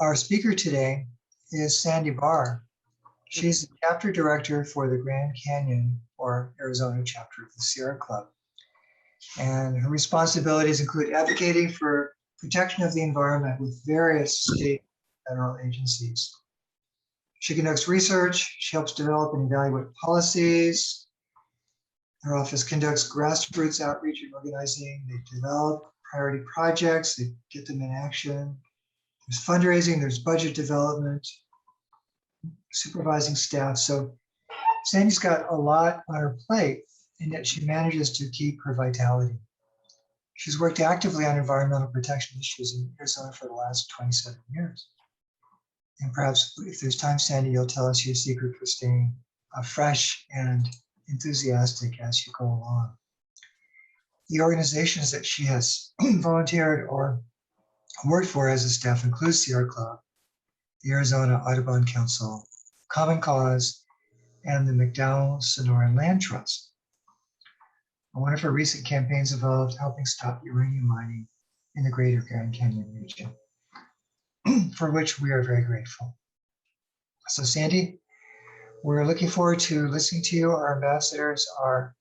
Our speaker today is Sandy Bahr. She's the chapter director for the Grand Canyon or Arizona chapter of the Sierra Club. And her responsibilities include advocating for protection of the environment with various state and federal agencies. She conducts research, she helps develop and evaluate policies. Her office conducts grassroots outreach and organizing. They develop priority projects, they get them in action. There's fundraising, there's budget development, supervising staff. So Sandy's got a lot on her plate, and yet she manages to keep her vitality. She's worked actively on environmental protection issues in Arizona for the last 27 years. And perhaps if there's time, Sandy, you'll tell us your secret for staying fresh and enthusiastic as you go along. The organizations that she has volunteered or worked for as a staff include Sierra Club, the Arizona Audubon Council, Common Cause, and the McDowell-Sonoran Land Trust. One of her recent campaigns involved helping stop uranium mining in the greater Grand Canyon region, for which we are very grateful. So Sandy, we're looking forward to listening to you. Our ambassadors are,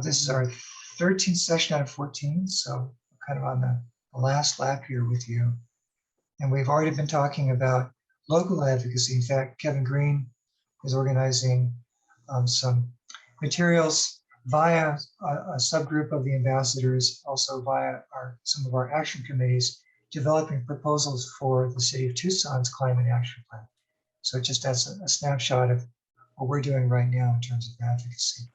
this is our 13th session out of 14, so kind of on the last lap here with you. And we've already been talking about local advocacy. In fact, Kevin Green is organizing some materials via a subgroup of the ambassadors, also via some of our action committees, developing proposals for the city of Tucson's climate action plan. So just as a snapshot of what we're doing right now in terms of advocacy.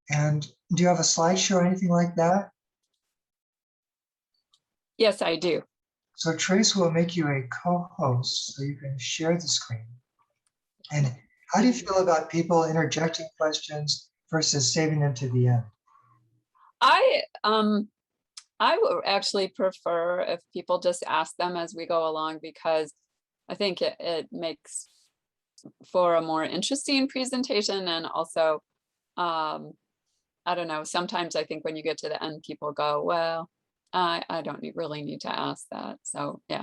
And do you have a slideshow or anything like that? Yes, I do. So Trace will make you a co-host so you can share the screen. And how do you feel about people interjecting questions versus saving them to the end? I would actually prefer if people just ask them as we go along, because I think it makes for a more interesting presentation. And also, I don't know, sometimes I think when you get to the end, people go, well, I don't really need to ask that. So yeah.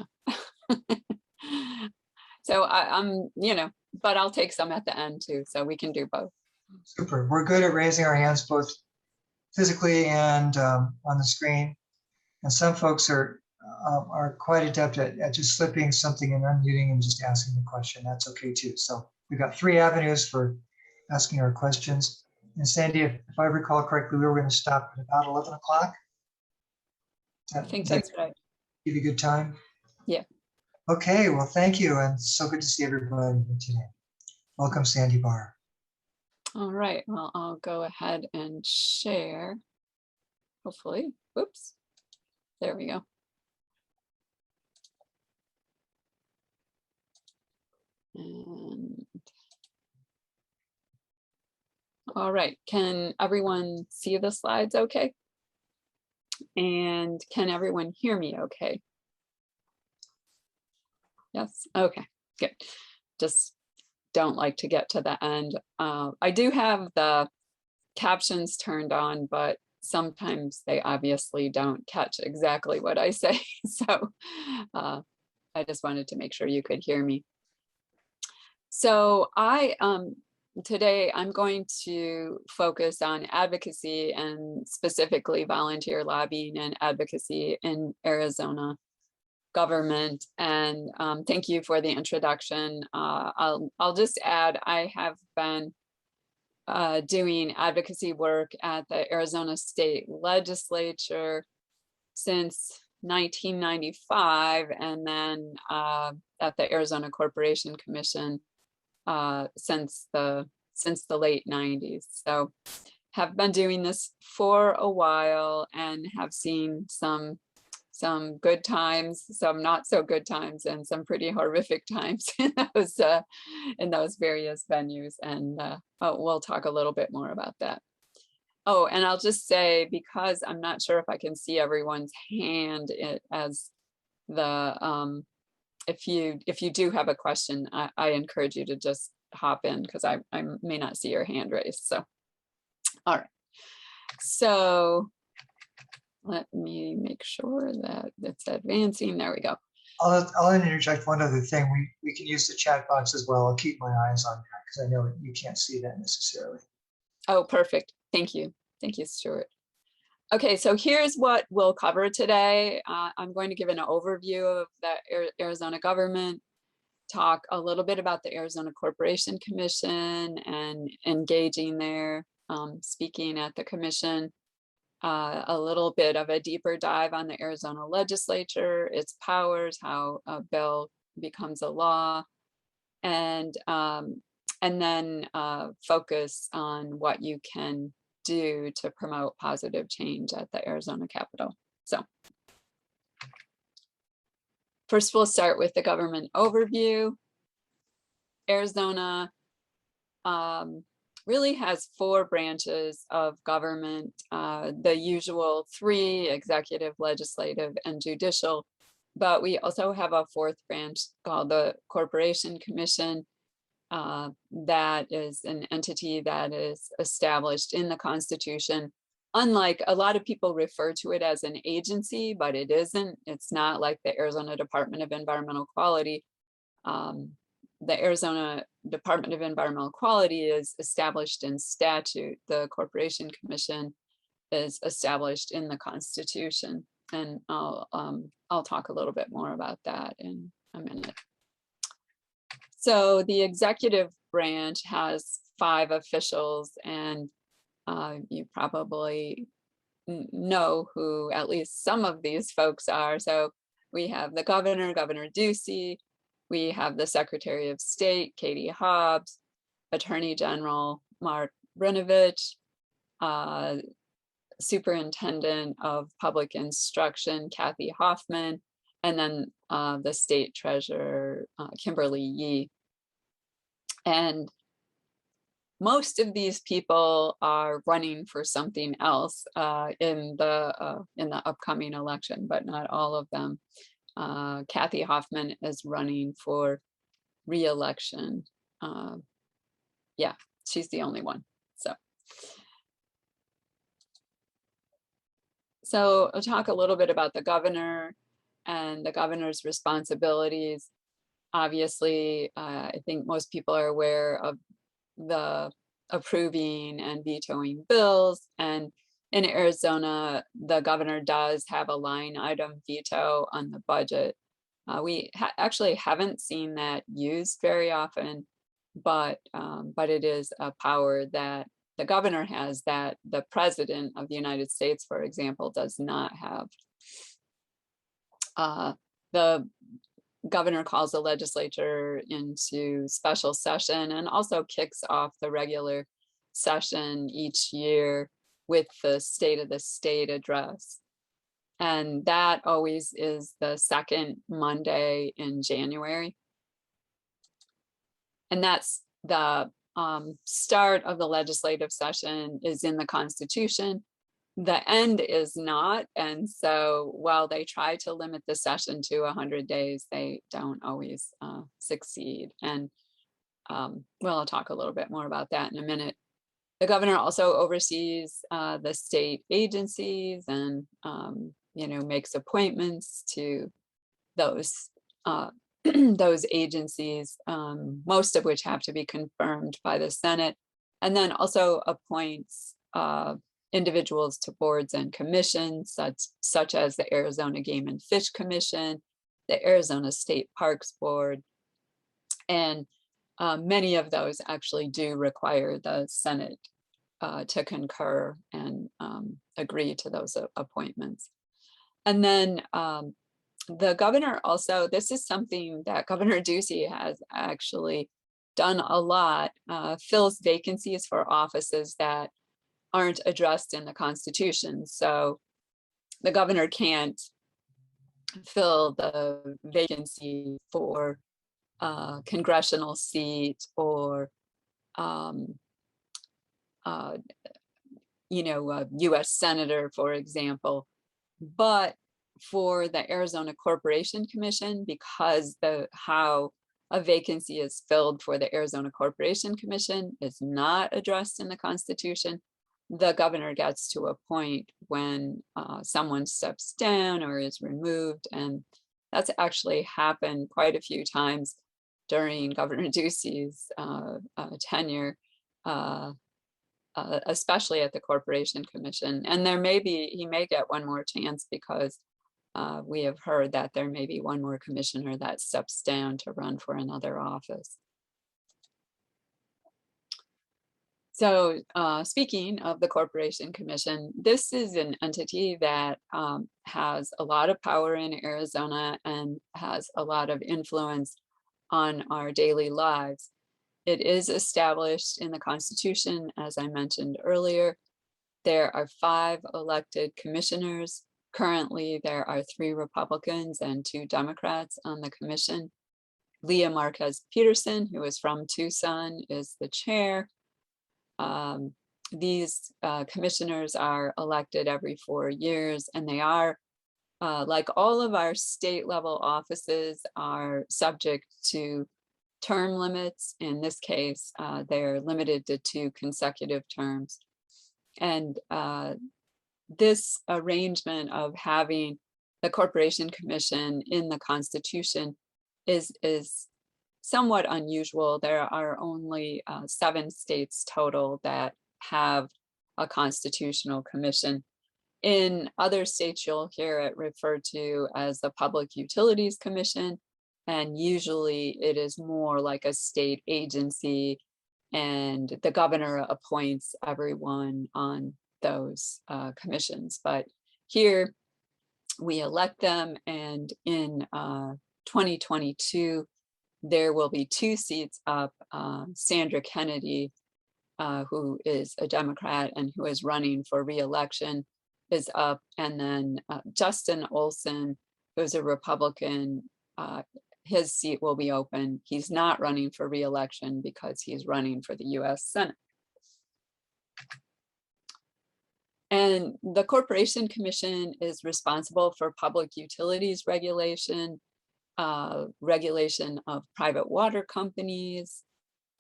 So I'm, but I'll take some at the end too. So we can do both. Super. We're good at raising our hands both physically and on the screen. And some folks are quite adept at just slipping something and unmuting and just asking the question. That's okay too. So we've got 3 avenues for asking our questions. And Sandy, if I recall correctly, we were going to stop at about 11 o'clock. I think that's right. Give you a good time? Yeah. Okay, well, thank you. And so good to see everybody here today. Welcome, Sandy Bahr. All right, well, I'll go ahead and share, hopefully. Whoops, there we go. And all right, can everyone see the slides okay? And can everyone hear me okay? Yes, okay, good. Just don't like to get to the end. I do have the captions turned on, but sometimes they obviously don't catch exactly what I say. So I just wanted to make sure you could hear me. So today I'm going to focus on advocacy and specifically volunteer lobbying and advocacy in Arizona government. And thank you for the introduction. I'll just add, I have been doing advocacy work at the Arizona State Legislature since 1995, and then at the Arizona Corporation Commission since the late 90s. So have been doing this for a while and have seen some good times, some not so good times, and some pretty horrific times in those various venues. And we'll talk a little bit more about that. Oh, and I'll just say, because I'm not sure if I can see everyone's hand as the if you do have a question, I encourage you to just hop in, because I may not see your hand raised. So, all right. So let me make sure that it's advancing. There we go. I'll interject one other thing. We can use the chat box as well. I'll keep my eyes on that because I know you can't see that necessarily. Oh, perfect. Thank you. Thank you, Stuart. Okay, so here's what we'll cover today. I'm going to give an overview of the Arizona government, talk a little bit about the Arizona Corporation Commission and engaging there, speaking at the commission, a little bit of a deeper dive on the Arizona legislature, its powers, how a bill becomes a law, and then focus on what you can do to promote positive change at the Arizona Capitol. So first, we'll start with the government overview. Arizona really has 4 branches of government, the usual 3, executive, legislative, and judicial, but we also have a 4th branch called the Corporation Commission. That is an entity that is established in the Constitution. Unlike a lot of people refer to it as an agency, but it isn't. It's not like the Arizona Department of Environmental Quality. The Arizona Department of Environmental Quality is established in statute. The Corporation Commission is established in the Constitution. And I'll talk a little bit more about that in a minute. So the executive branch has 5 officials, and you probably know who at least some of these folks are. So we have the governor, Governor Ducey. We have the Secretary of State, Katie Hobbs, Attorney General Mark Brnovich, Superintendent of Public Instruction, Kathy Hoffman, and then the State Treasurer, Kimberly Yee. And most of these people are running for something else in the upcoming election, but not all of them. Kathy Hoffman is running for re-election. Yeah, she's the only one. So I'll talk a little bit about the governor and the governor's responsibilities. Obviously, I think most people are aware of the approving and vetoing bills. And in Arizona, the governor does have a line item veto on the budget. We actually haven't seen that used very often, but it is a power that the governor has that the president of the United States, for example, does not have. The governor calls the legislature into special session and also kicks off the regular session each year with the State of the State address. And that always is the 2nd Monday in January. And that's the start of the legislative session is in the Constitution. The end is not. And so while they try to limit the session to 100 days, they don't always succeed. And I'll talk a little bit more about that in a minute. The governor also oversees the state agencies and, makes appointments to those those agencies, most of which have to be confirmed by the Senate, and then also appoints individuals to boards and commissions, such as the Arizona Game and Fish Commission, the Arizona State Parks Board, and many of those actually do require the Senate to concur and agree to those appointments. And then the governor also, this is something that Governor Ducey has actually done a lot, fills vacancies for offices that aren't addressed in the Constitution. So the governor can't fill the vacancy for a congressional seat or a U.S. senator, for example. But for the Arizona Corporation Commission, because how a vacancy is filled for the Arizona Corporation Commission is not addressed in the Constitution, the governor gets to appoint when someone steps down or is removed, and That's actually happened quite a few times during Governor Ducey's tenure, especially at the Corporation Commission. And he may get one more chance because we have heard that there may be one more commissioner that steps down to run for another office. So speaking of the Corporation Commission, this is an entity that has a lot of power in Arizona and has a lot of influence on our daily lives. It is established in the Constitution, as I mentioned earlier. There are 5 elected commissioners. Currently, there are 3 Republicans and 2 Democrats on the commission. Leah Marquez Peterson, who is from Tucson, is the chair. These commissioners are elected every 4 years, and they are, like all of our state level offices, are subject to term limits. In this case, they're limited to 2 consecutive terms. And this arrangement of having the Corporation Commission in the Constitution is somewhat unusual. There are only 7 states total that have a constitutional commission. In other states, you'll hear it referred to as the Public Utilities Commission, and usually it is more like a state agency, and the governor appoints everyone on those commissions. But here we elect them, and in 2022, there will be 2 seats up. Sandra Kennedy, who is a Democrat and who is running for re-election, is up. And then Justin Olson, who's a Republican, his seat will be open. He's not running for re-election because he's running for the US Senate. And the Corporation Commission is responsible for public utilities regulation, regulation of private water companies,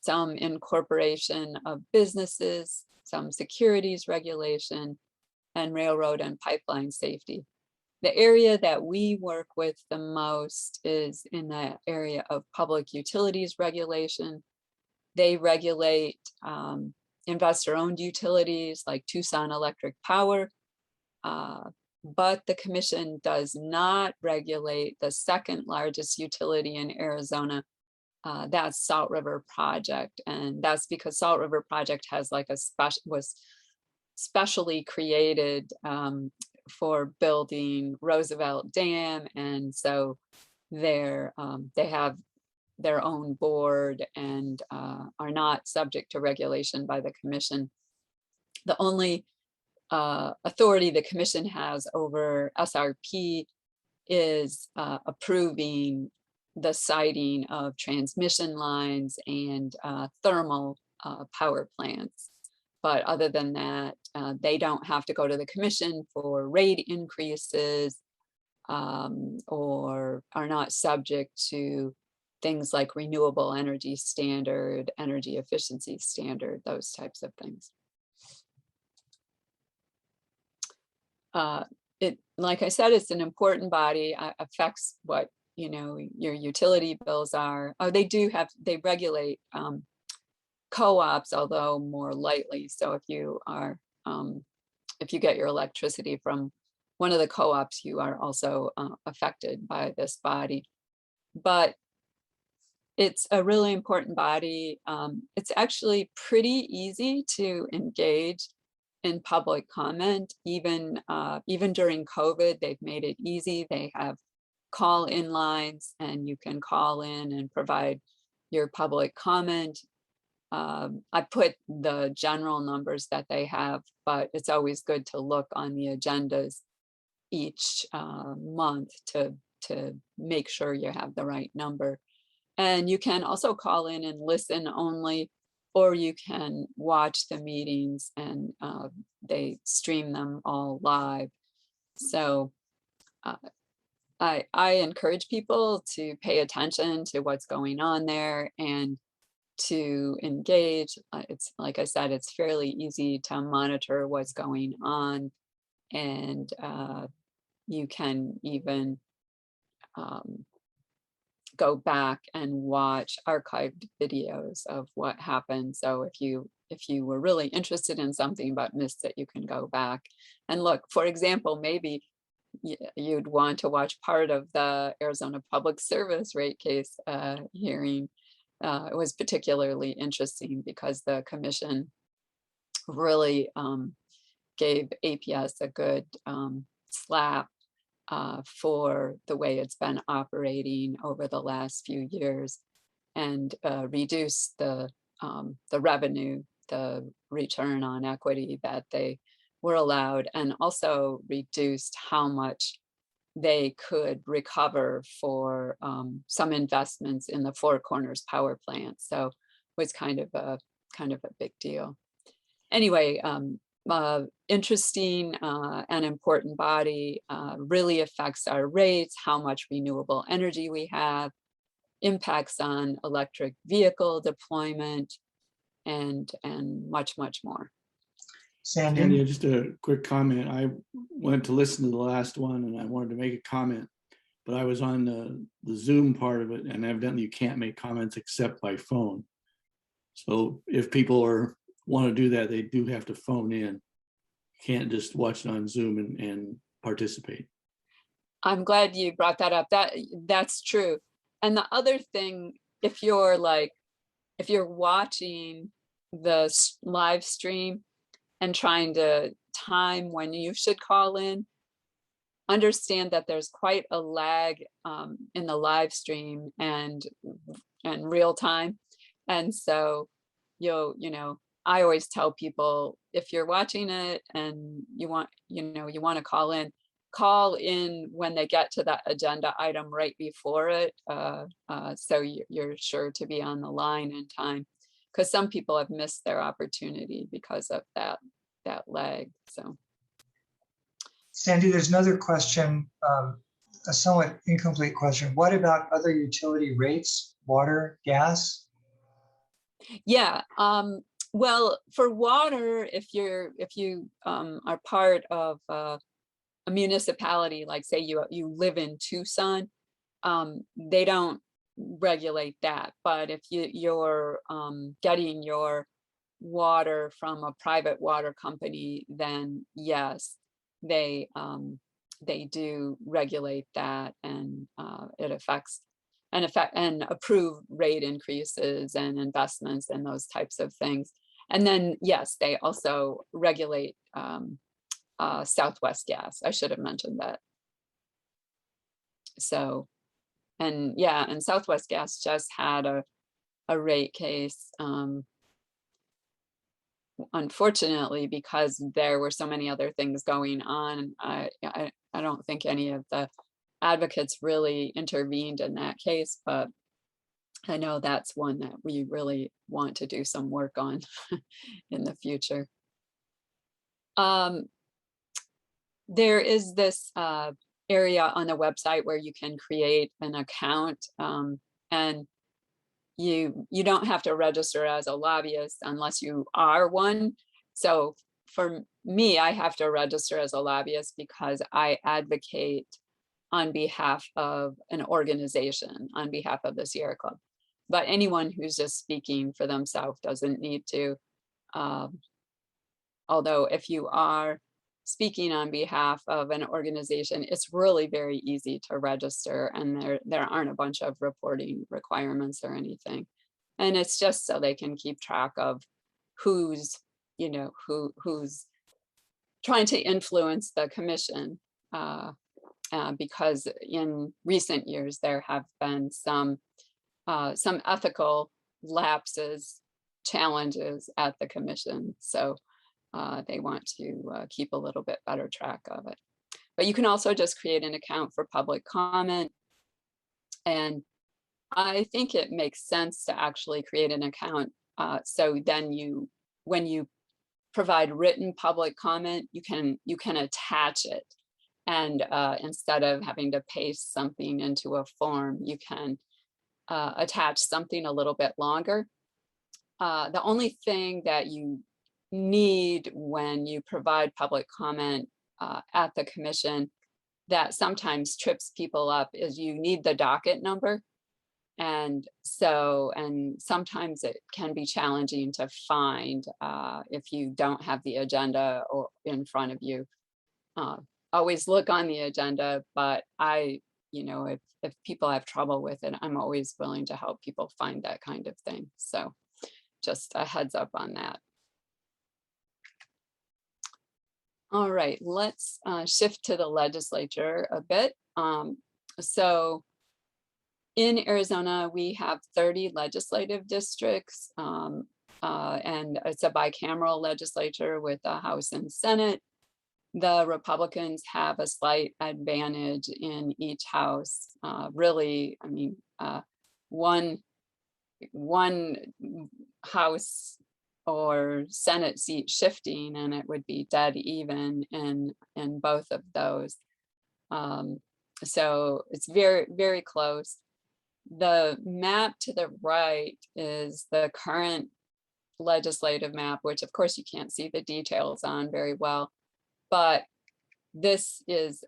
some incorporation of businesses, some securities regulation, and railroad and pipeline safety. The area that we work with the most is in the area of public utilities regulation. They regulate investor-owned utilities like Tucson Electric Power, but the commission does not regulate the 2nd largest utility in Arizona. That's Salt River Project, and that's because Salt River Project has like was specially created for building Roosevelt Dam, and so they have their own board and are not subject to regulation by the commission. The only authority the commission has over SRP is approving the siting of transmission lines and thermal power plants. But other than that, they don't have to go to the commission for rate increases or are not subject to things like renewable energy standard, energy efficiency standard, those types of things. Like I said, it's an important body, affects what your utility bills are. Oh, they regulate co-ops, although more lightly. So if you get your electricity from one of the co-ops, you are also affected by this body. But it's a really important body. It's actually pretty easy to engage in public comment. Even during COVID, they've made it easy. They have call-in lines, and you can call in and provide your public comment. I put the general numbers that they have, but it's always good to look on the agendas each month to make sure you have the right number. And you can also call in and listen only, or you can watch the meetings, and they stream them all live. So I encourage people to pay attention to what's going on there and to engage. It's like I said, it's fairly easy to monitor what's going on, and you can even go back and watch archived videos of what happened. So if you were really interested in something but missed it, you can go back and look. For example, maybe you'd want to watch part of the Arizona Public Service rate case hearing. It was particularly interesting because the commission really gave APS a good slap for the way it's been operating over the last few years, and reduce the revenue, the return on equity that they were allowed, and also reduced how much they could recover for some investments in the Four Corners power plant. So it was kind of a big deal. Anyway, interesting and important body, really affects our rates, how much renewable energy we have, impacts on electric vehicle deployment, and much, much more. Sandy, just a quick comment. I went to listen to the last one and I wanted to make a comment, but I was on the Zoom part of it, and evidently you can't make comments except by phone. So if people want to do that, they do have to phone in. Can't just watch it on Zoom and participate. I'm glad you brought that up. That's true. And the other thing, if you're watching the live stream and trying to time when you should call in, understand that there's quite a lag in the live stream and real time. And so I always tell people, if you're watching it and you want to call in when they get to that agenda item right before it, so you're sure to be on the line in time, because some people have missed their opportunity because of that lag. So, Sandy, there's another question, a somewhat incomplete question. What about other utility rates, water, gas? Yeah. Well, for water, if you are part of a municipality, like say you live in Tucson, they don't regulate that. But if you're getting your water from a private water company, then yes, they do regulate that, and it affects and approve rate increases and investments and those types of things. And then, yes, they also regulate Southwest Gas. I should have mentioned that. So, and yeah, and Southwest Gas just had a rate case, unfortunately, because there were so many other things going on. I don't think any of the advocates really intervened in that case, but I know that's one that we really want to do some work on in the future. There is this area on the website where you can create an account, and you don't have to register as a lobbyist unless you are one. So for me, I have to register as a lobbyist because I advocate on behalf of an organization, on behalf of the Sierra Club. But anyone who's just speaking for themselves doesn't need to. Although if you are speaking on behalf of an organization, it's really very easy to register, and there aren't a bunch of reporting requirements or anything. And it's just so they can keep track of who's trying to influence the commission. Because in recent years there have been some ethical lapses, challenges at the commission. So they want to keep a little bit better track of it. But you can also just create an account for public comment. And I think it makes sense to actually create an account. So then when you provide written public comment, you can attach it. And instead of having to paste something into a form, you can attach something a little bit longer. The only thing that you need when you provide public comment at the commission that sometimes trips people up is you need the docket number. And so, and sometimes it can be challenging to find if you don't have the agenda or in front of you. Always look on the agenda, but if people have trouble with it, I'm always willing to help people find that kind of thing. So just a heads up on that. All right, let's shift to the legislature a bit. So in Arizona, we have 30 legislative districts, and it's a bicameral legislature with the House and Senate. The Republicans have a slight advantage in each house. Really, I mean, one house or Senate seat shifting, and it would be dead even in both of those. So it's very, very close. The map to the right is the current legislative map, which of course you can't see the details on very well, but this is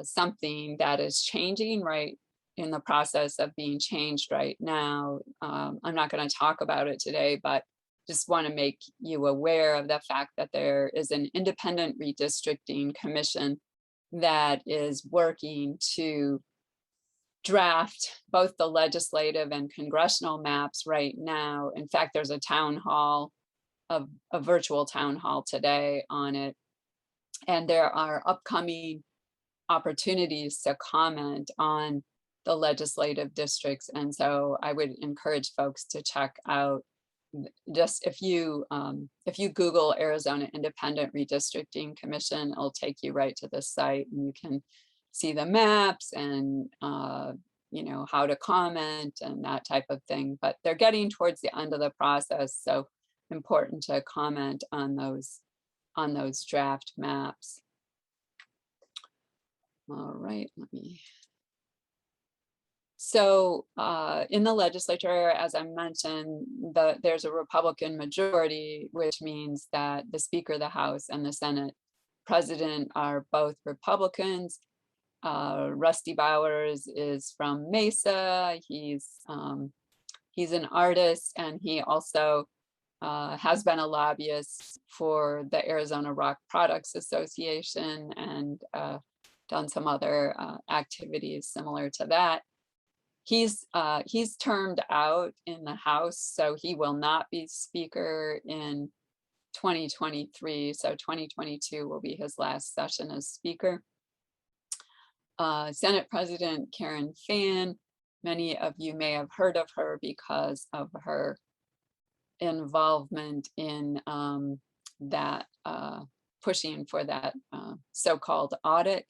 something that is changing right in the process of being changed right now. I'm not going to talk about it today, but just want to make you aware of the fact that there is an independent redistricting commission that is working to draft both the legislative and congressional maps right now. In fact, there's a town hall, a virtual town hall today on it. And there are upcoming opportunities to comment on the legislative districts. And so I would encourage folks to check out, just if you Google Arizona Independent Redistricting Commission, it'll take you right to the site and you can see the maps and how to comment and that type of thing. But they're getting towards the end of the process, so important to comment on those draft maps. All right, So in the legislature, as I mentioned, there's a Republican majority, which means that the Speaker of the House and the Senate President are both Republicans. Rusty Bowers is from Mesa. He's an artist, and he also has been a lobbyist for the Arizona Rock Products Association and done some other activities similar to that. He's termed out in the House, so he will not be Speaker in 2023. So 2022 will be his last session as Speaker. Senate President Karen Fann, many of you may have heard of her because of her involvement in that pushing for that so-called audit.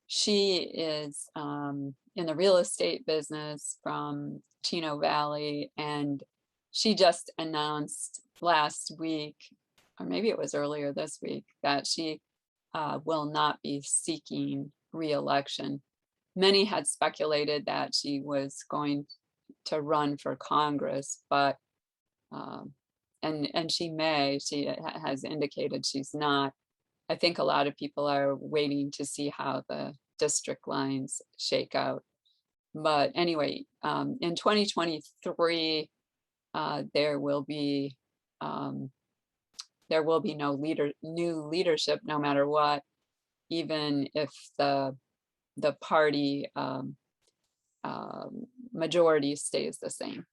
She is in the real estate business from Chino Valley, and she just announced last week, or maybe it was earlier this week, that she will not be seeking re-election. Many had speculated that she was going to run for Congress, but and she has indicated she's not. I think a lot of people are waiting to see how the district lines shake out. But anyway, in 2023, there will be no new leadership, no matter what, even if the party majority stays the same.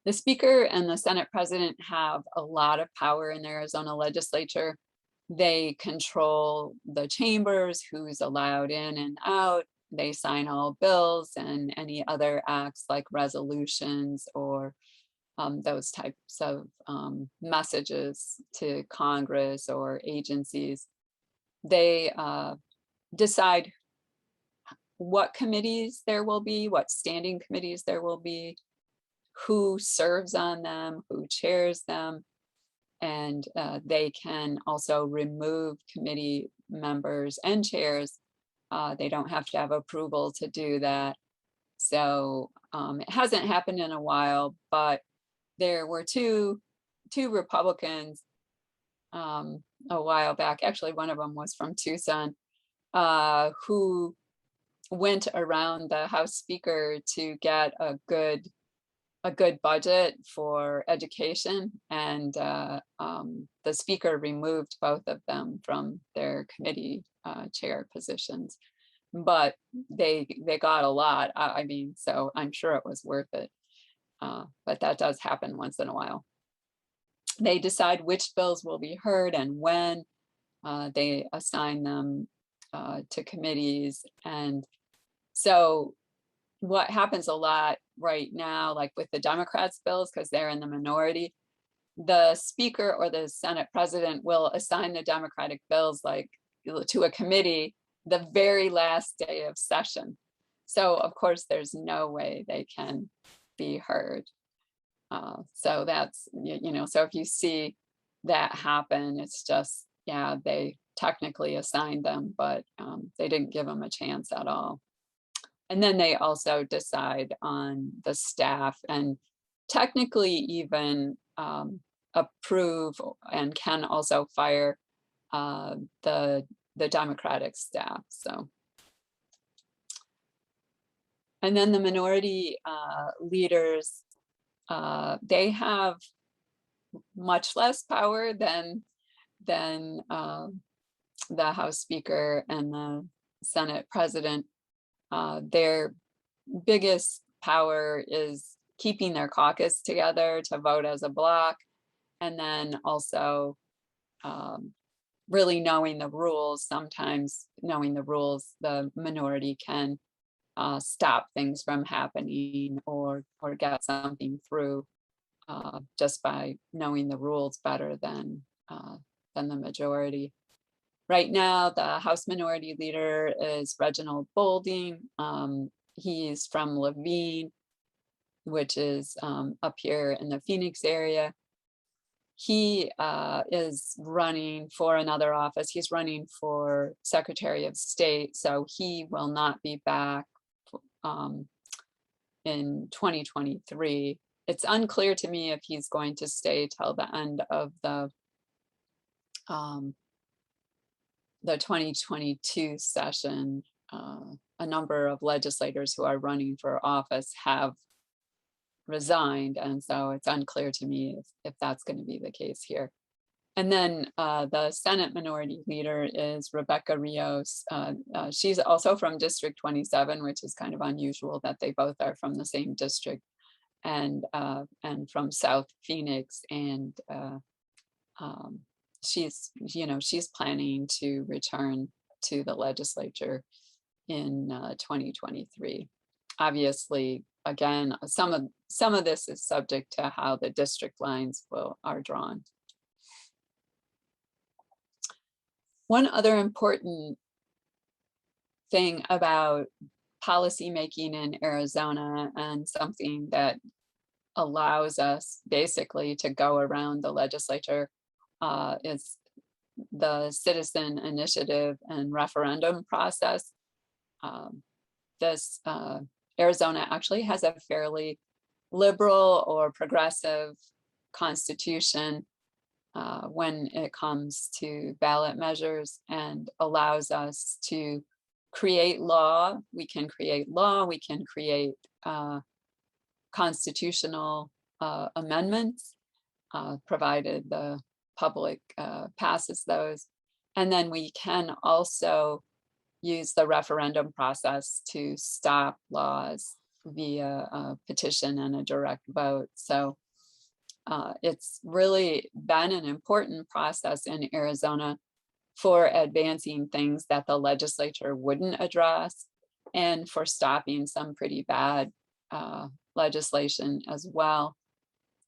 The Speaker and the Senate President have a lot of power in the Arizona legislature. They control the chambers, who's allowed in and out. They sign all bills and any other acts like resolutions or those types of messages to Congress or agencies. They decide what committees there will be, what standing committees there will be, who serves on them, who chairs them, and they can also remove committee members and chairs. They don't have to have approval to do that. So it hasn't happened in a while, but there were two Republicans a while back. Actually, one of them was from Tucson, who went around the House Speaker to get a good budget for education, and the Speaker removed both of them from their committee chair positions. But they got a lot. I mean, so I'm sure it was worth it. But that does happen once in a while. They decide which bills will be heard and when. They assign them to committees. And so what happens a lot right now, like with the Democrats' bills, because they're in the minority, the Speaker or the Senate President will assign the Democratic bills like to a committee the very last day of session. So of course, there's no way they can be heard. So that's, so if you see that happen, it's just, yeah, they technically assigned them, but they didn't give them a chance at all. And then they also decide on the staff and technically even approve and can also fire the Democratic staff. So, and then the minority leaders, they have much less power than the House Speaker and the Senate President. Their biggest power is keeping their caucus together to vote as a block, and then also really knowing the rules. Sometimes knowing the rules, the minority can stop things from happening or get something through just by knowing the rules better than the majority. Right now, the House Minority Leader is Reginald Boulding. He's from Levine, which is up here in the Phoenix area. He is running for another office. He's running for Secretary of State, so he will not be back in 2023. It's unclear to me if he's going to stay till the end of the 2022 session. A number of legislators who are running for office have resigned, and so it's unclear to me if that's going to be the case here. And then the Senate Minority Leader is Rebecca Rios. She's also from District 27, which is kind of unusual that they both are from the same district, and from South Phoenix. And she's planning to return to the legislature in 2023. Obviously, again, some of this is subject to how the district lines are drawn. One other important thing about policymaking in Arizona, and something that allows us basically to go around the legislature, is the citizen initiative and referendum process. Arizona actually has a fairly liberal or progressive constitution when it comes to ballot measures, and allows us to create law. We can create law, we can create constitutional amendments, provided the public passes those. And then we can also use the referendum process to stop laws via a petition and a direct vote. So it's really been an important process in Arizona for advancing things that the legislature wouldn't address, and for stopping some pretty bad legislation as well.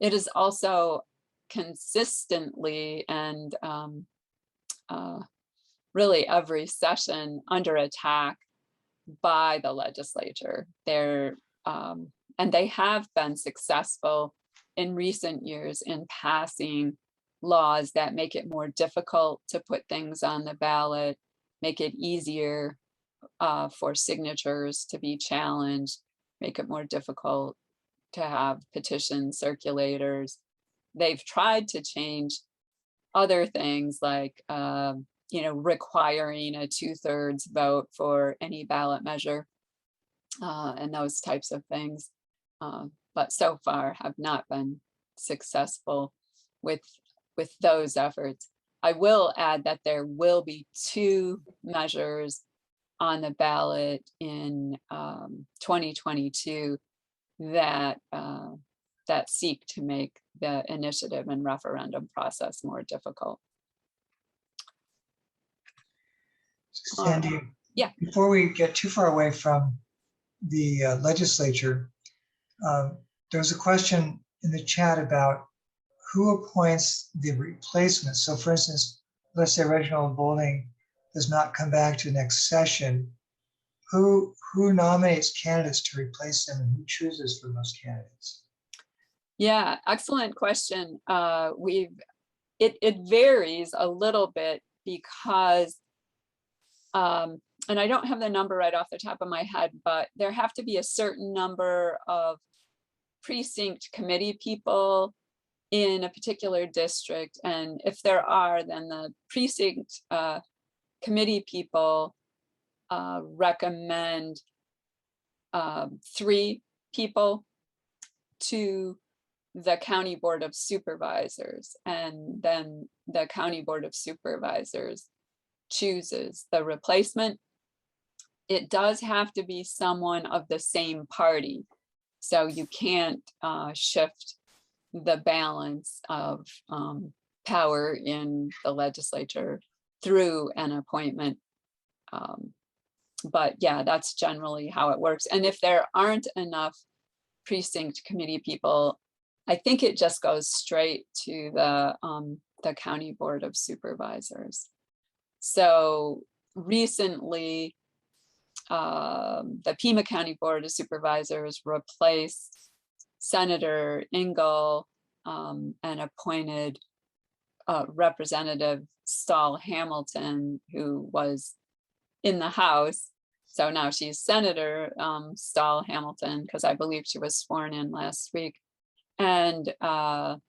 It is also consistently and really every session under attack by the legislature. And they have been successful in recent years in passing laws that make it more difficult to put things on the ballot, make it easier for signatures to be challenged, make it more difficult to have petition circulators. They've tried to change other things like, requiring a 2/3 vote for any ballot measure and those types of things. But so far have not been successful with those efforts. I will add that there will be 2 measures on the ballot in 2022 that seek to make the initiative and referendum process more difficult. Sandy, yeah. Before we get too far away from the legislature, there's a question in the chat about who appoints the replacement. So for instance, let's say Reginald Bowling does not come back to the next session. Who nominates candidates to replace him, and who chooses for those candidates? Yeah, excellent question. It varies a little bit because, and I don't have the number right off the top of my head, but there have to be a certain number of precinct committee people in a particular district. And if there are, then the precinct committee people recommend 3 people to the County Board of Supervisors, and then the County Board of Supervisors chooses the replacement. It does have to be someone of the same party, so you can't shift the balance of power in the legislature through an appointment. But yeah, that's generally how it works. And if there aren't enough precinct committee people, I think it just goes straight to the County Board of Supervisors. So recently, the Pima County Board of Supervisors replaced Senator Ingle and appointed Representative Stahl Hamilton, who was in the House. So now she's Senator Stahl Hamilton, because I believe she was sworn in last week. And now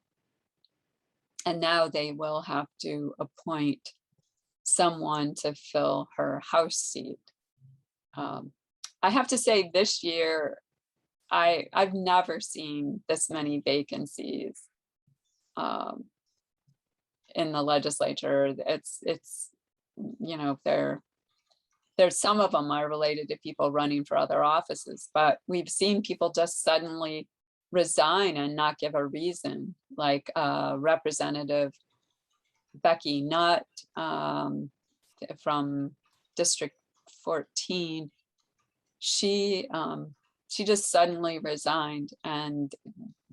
they will have to appoint someone to fill her House seat. I have to say, this year, I've never seen this many vacancies in the legislature. It's there's some of them are related to people running for other offices, but we've seen people just suddenly resign and not give a reason, like Representative Becky Nutt from District 14. She just suddenly resigned and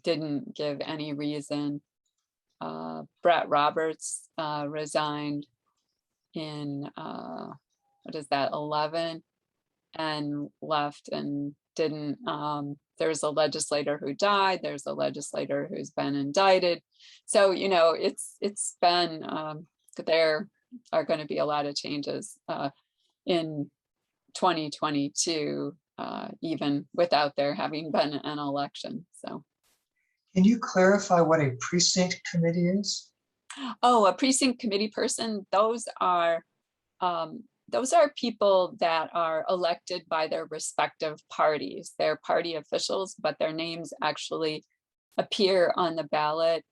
didn't give any reason. Brett Roberts resigned in what is that, 11, and left and didn't. There's a legislator who died. There's a legislator who's been indicted. So it's been there are going to be a lot of changes in 2022, even without there having been an election. So, can you clarify what a precinct committee is? Oh, a precinct committee person, those are people that are elected by their respective parties. They're party officials, but their names actually appear on the ballot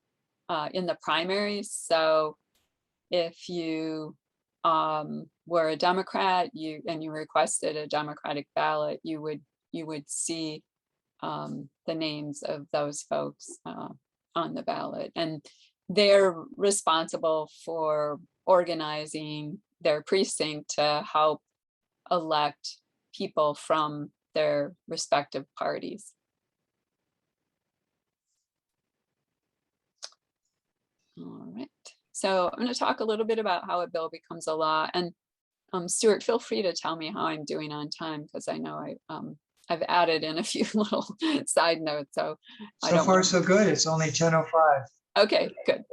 in the primaries. So if you were a Democrat, and you requested a Democratic ballot, you would see the names of those folks on the ballot, and they're responsible for organizing their precinct to help elect people from their respective parties. All right, so I'm going to talk a little bit about how a bill becomes a law. And Stuart, feel free to tell me how I'm doing on time, because I know I've added in a few little side notes. So far so good. It's only 10:05. Okay, good.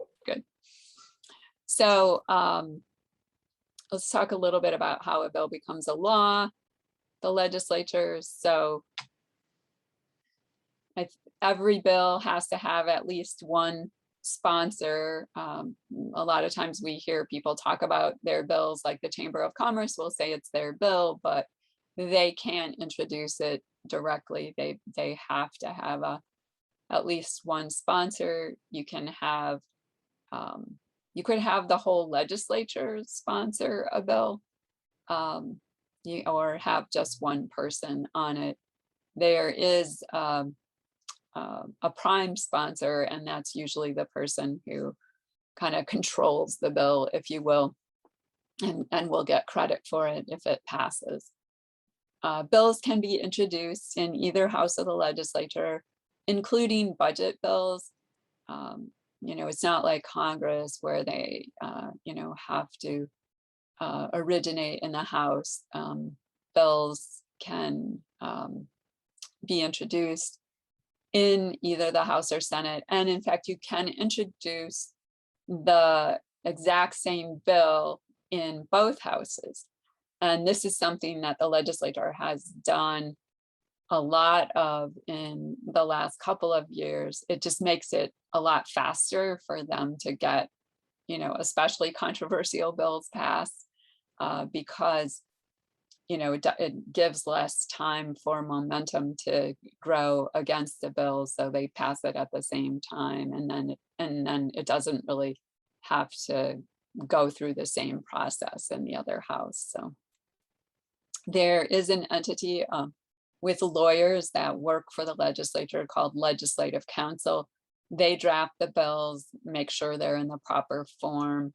So let's talk a little bit about how a bill becomes a law. The legislature. So every bill has to have at least one sponsor. A lot of times we hear people talk about their bills, like the Chamber of Commerce will say it's their bill, but they can't introduce it directly. They have to have at least one sponsor. You can have, you could have the whole legislature sponsor a bill, or have just one person on it. There is a prime sponsor, and that's usually the person who kind of controls the bill, if you will, and will get credit for it if it passes. Bills can be introduced in either house of the legislature, including budget bills. You know, it's not like Congress where they, you know, have to originate in the House. Bills can be introduced in either the House or Senate. And in fact, you can introduce the exact same bill in both houses. And this is something that the legislature has done a lot of in the last couple of years. It just makes it a lot faster for them to get, you know, especially controversial bills passed, because, you know, it gives less time for momentum to grow against the bill. So they pass it at the same time, and then it doesn't really have to go through the same process in the other house. So there is an entity with lawyers that work for the legislature called Legislative Council. They draft the bills, make sure they're in the proper form,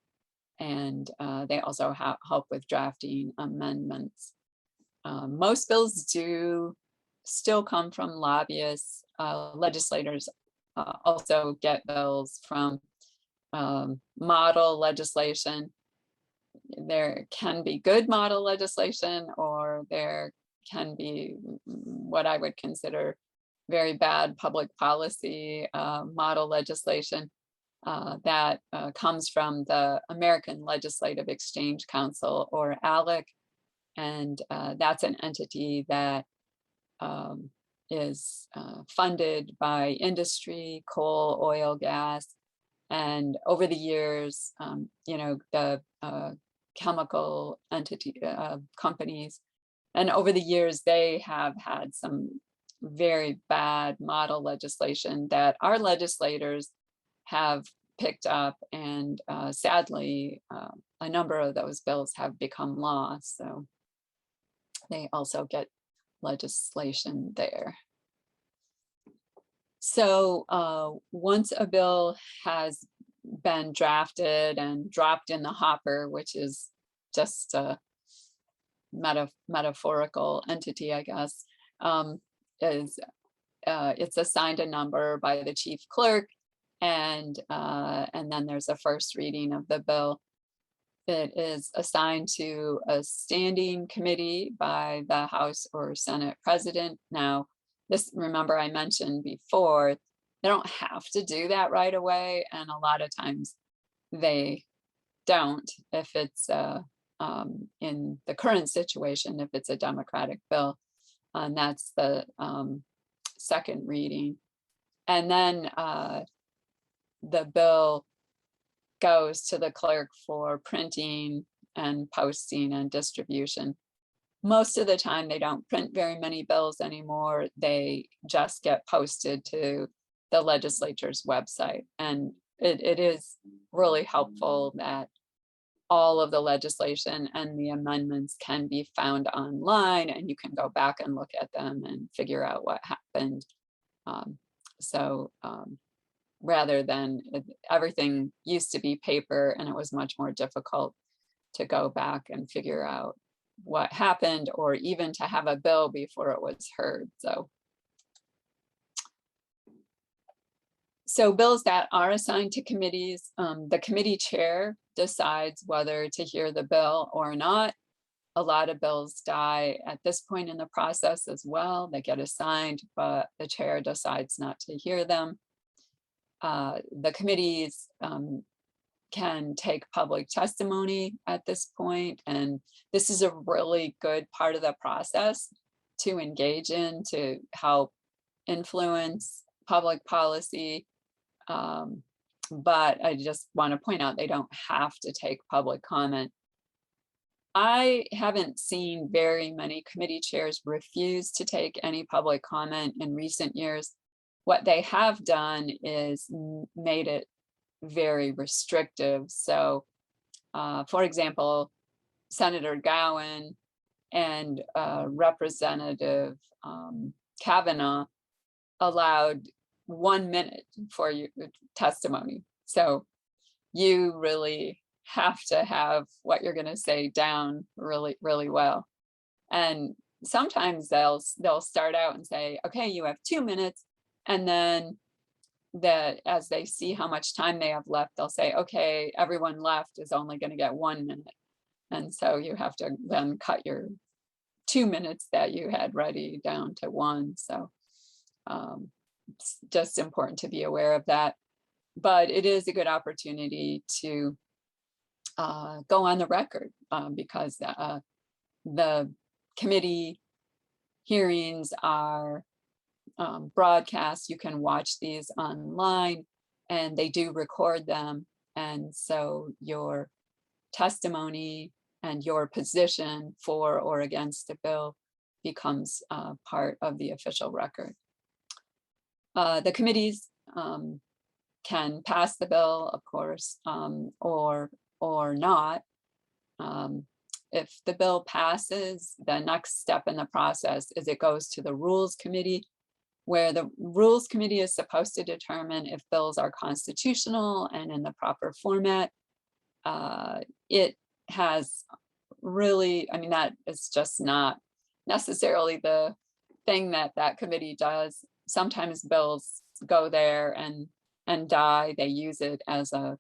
and they also help with drafting amendments. Most bills do still come from lobbyists. Legislators also get bills from model legislation. There can be good model legislation, or there can be what I would consider very bad public policy model legislation that comes from the American Legislative Exchange Council, or ALEC. And that's an entity that is funded by industry, coal, oil, gas. And over the years, you know, the chemical entity companies, and over the years, they have had some very bad model legislation that our legislators have picked up. And sadly, a number of those bills have become law. So they also get legislation there. So once a bill has been drafted and dropped in the hopper, which is just a metaphorical entity, I guess, it's assigned a number by the chief clerk, and then there's a first reading of the bill. It is assigned to a standing committee by the House or Senate president. Now, this, remember I mentioned before, they don't have to do that right away, and a lot of times they don't if it's in the current situation, if it's a Democratic bill, and that's the second reading. And then the bill goes to the clerk for printing and posting and distribution. Most of the time, they don't print very many bills anymore. They just get posted to the legislature's website. And it is really helpful that all of the legislation and the amendments can be found online, and you can go back and look at them and figure out what happened. Rather than everything used to be paper, and it was much more difficult to go back and figure out what happened, or even to have a bill before it was heard. So bills that are assigned to committees, the committee chair decides whether to hear the bill or not. A lot of bills die at this point in the process as well. They get assigned, but the chair decides not to hear them. The committees can take public testimony at this point, and this is a really good part of the process to engage in to help influence public policy. but I just want to point out they don't have to take public comment. I haven't seen very many committee chairs refuse to take any public comment in recent years. What they have done is made it very restrictive. So, for example, Senator Gowan and Representative Kavanaugh allowed 1 minute for your testimony. So you really have to have what you're going to say down really, really well. And sometimes they'll start out and say, okay, you have 2 minutes. And then as they see how much time they have left, they'll say, okay, everyone left is only going to get 1 minute. And so you have to then cut your 2 minutes that you had ready down to 1. So it's just important to be aware of that. But it is a good opportunity to go on the record because the committee hearings are broadcast. You can watch these online and they do record them. And so your testimony and your position for or against a bill becomes part of the official record. The committees can pass the bill, of course, or not. If the bill passes, the next step in the process is it goes to the Rules Committee, where the Rules Committee is supposed to determine if bills are constitutional and in the proper format. It has really, I mean, that is just not necessarily the thing that committee does. Sometimes bills go there and die. They use it as an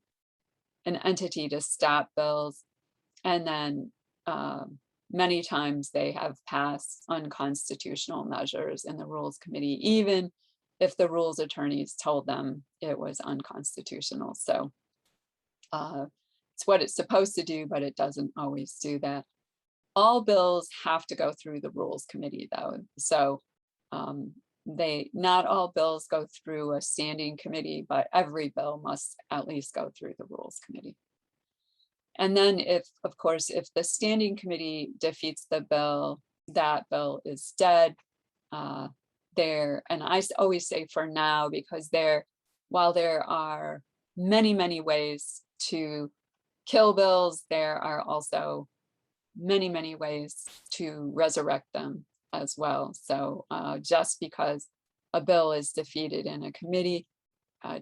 entity to stop bills. And then many times they have passed unconstitutional measures in the Rules Committee, even if the rules attorneys told them it was unconstitutional. So it's what it's supposed to do, but it doesn't always do that. All bills have to go through the Rules Committee though. So not all bills go through a standing committee, but every bill must at least go through the Rules Committee. And then if the standing committee defeats the bill, that bill is dead. And I always say for now, because while there are many, many ways to kill bills, there are also many, many ways to resurrect them as well. So just because a bill is defeated in a committee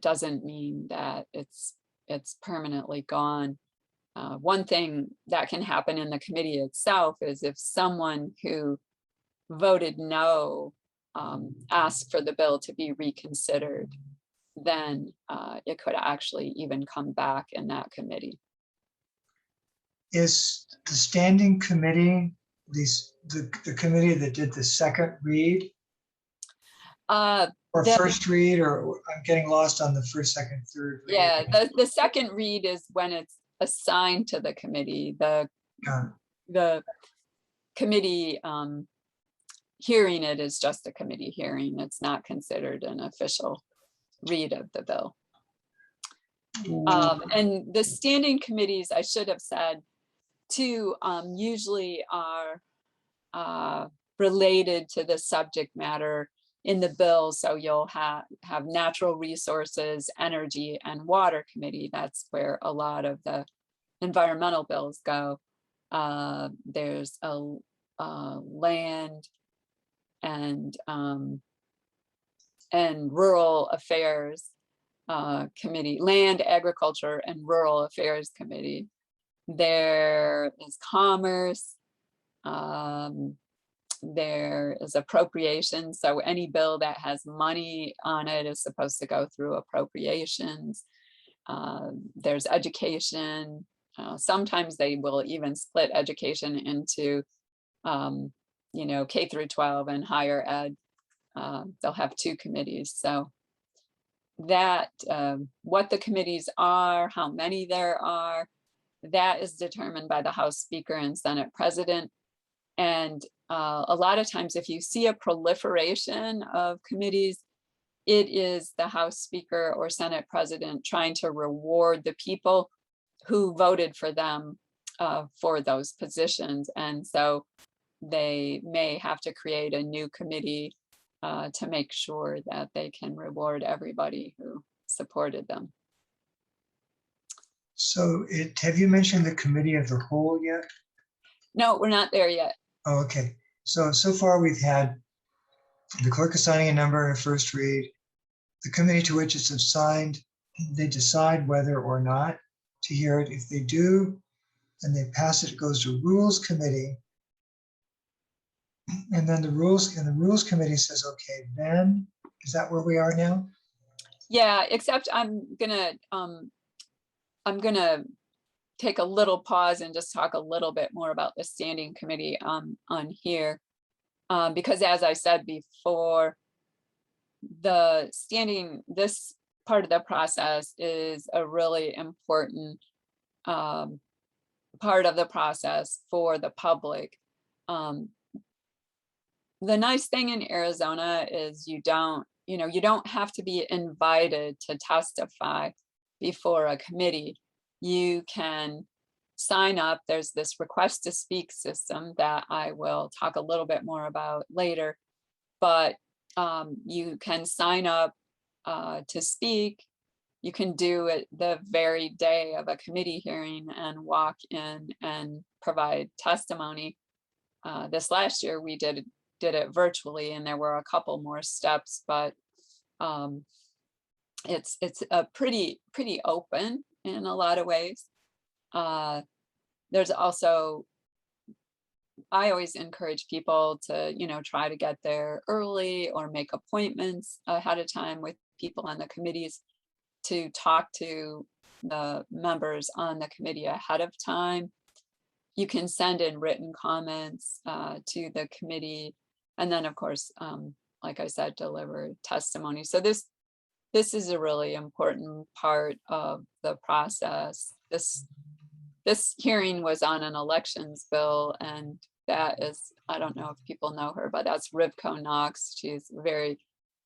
doesn't mean that it's permanently gone. One thing that can happen in the committee itself is if someone who voted no asked for the bill to be reconsidered, then it could actually even come back in that committee. Is the standing committee the committee that did the second read? Or first read, or I'm getting lost on the first, second, third read. Yeah, the second read is when it's assigned to the committee. The committee hearing it is just a committee hearing. It's not considered an official read of the bill. And the standing committees, I should have said, too, usually are related to the subject matter in the bill. So you'll have natural resources, energy, and water committee. That's where a lot of the environmental bills go. There's a land and rural affairs committee, land, agriculture, and rural affairs committee. There is commerce. There is appropriations. So any bill that has money on it is supposed to go through appropriations. There's education. Sometimes they will even split education into, K through 12 and higher ed. They'll have two committees. So that what the committees are, how many there are, that is determined by the House Speaker and Senate President. And a lot of times if you see a proliferation of committees, it is the House Speaker or Senate President trying to reward the people who voted for them for those positions. And so they may have to create a new committee to make sure that they can reward everybody who supported them. So have you mentioned the committee of the whole yet? No, we're not there yet. Oh, okay. So far we've had the clerk assigning a number in a first read, the committee to which it's assigned, they decide whether or not to hear it. If they do, and they pass it, it goes to Rules Committee. And then the Rules Committee says, okay, then, is that where we are now? Yeah, except I'm gonna take a little pause and just talk a little bit more about the standing committee on here. Because as I said before, this part of the process is a really important part of the process for the public. The nice thing in Arizona is you don't have to be invited to testify before a committee. You can sign up. There's this request to speak system that I will talk a little bit more about later, but you can sign up to speak. You can do it the very day of a committee hearing and walk in and provide testimony. This last year we did it virtually, and there were a couple more steps, but it's a pretty open in a lot of ways. There's also, I always encourage people to, try to get there early or make appointments ahead of time with people on the committees to talk to the members on the committee ahead of time. You can send in written comments to the committee, and then of course, like I said, deliver testimony. So this is a really important part of the process. This hearing was on an elections bill, and that is, I don't know if people know her, but that's Rivco Knox. She's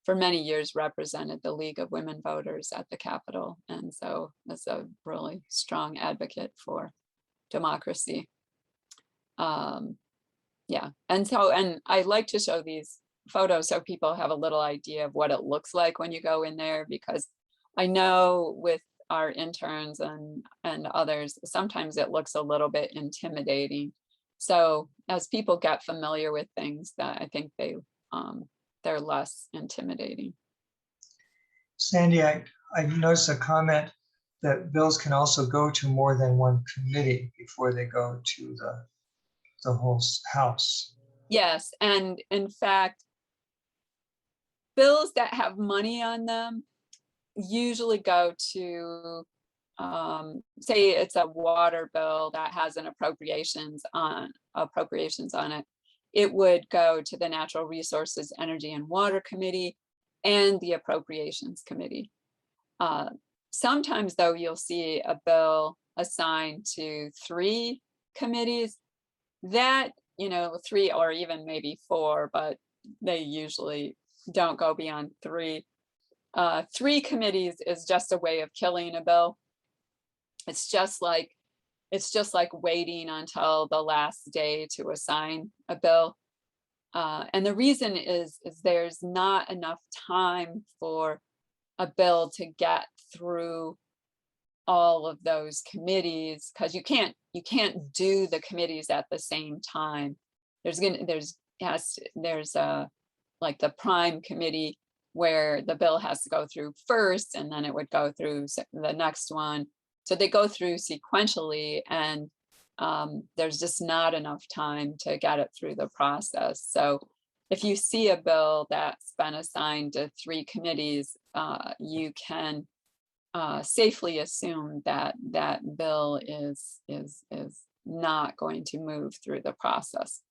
for many years represented the League of Women Voters at the Capitol, and so is a really strong advocate for democracy. Yeah, and I like to show these photos so people have a little idea of what it looks like when you go in there, because I know with our interns and others, sometimes it looks a little bit intimidating. So as people get familiar with things, that I think they're less intimidating. Sandy, I noticed a comment that bills can also go to more than one committee before they go to the whole House. Yes, and in fact, bills that have money on them usually go to, say it's a water bill that has an appropriations on it. It would go to the Natural Resources, Energy and Water Committee and the Appropriations Committee. Sometimes though, you'll see a bill assigned to 3 committees, that, 3 or even maybe 4, but they usually don't go beyond 3. 3 committees is just a way of killing a bill. It's just like waiting until the last day to assign a bill. And the reason is there's not enough time for a bill to get through all of those committees, because you can't do the committees at the same time. There's like the prime committee where the bill has to go through first, and then it would go through the next one. So they go through sequentially, and there's just not enough time to get it through the process. So if you see a bill that's been assigned to 3 committees, you can safely assume that that bill is not going to move through the process.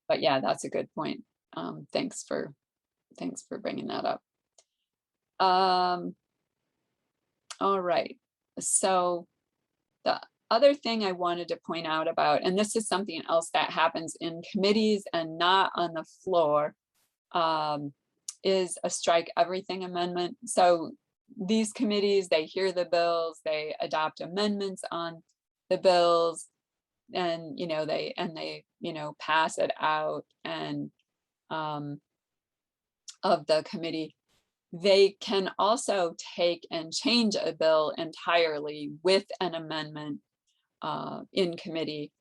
But yeah, that's a good point. Thanks for bringing that up. All right, so the other thing I wanted to point out about, and this is something else that happens in committees and not on the floor, is a strike everything amendment. So these committees, they hear the bills, they adopt amendments on the bills, and they pass it out, and of the committee. They can also take and change a bill entirely with an amendment in committee.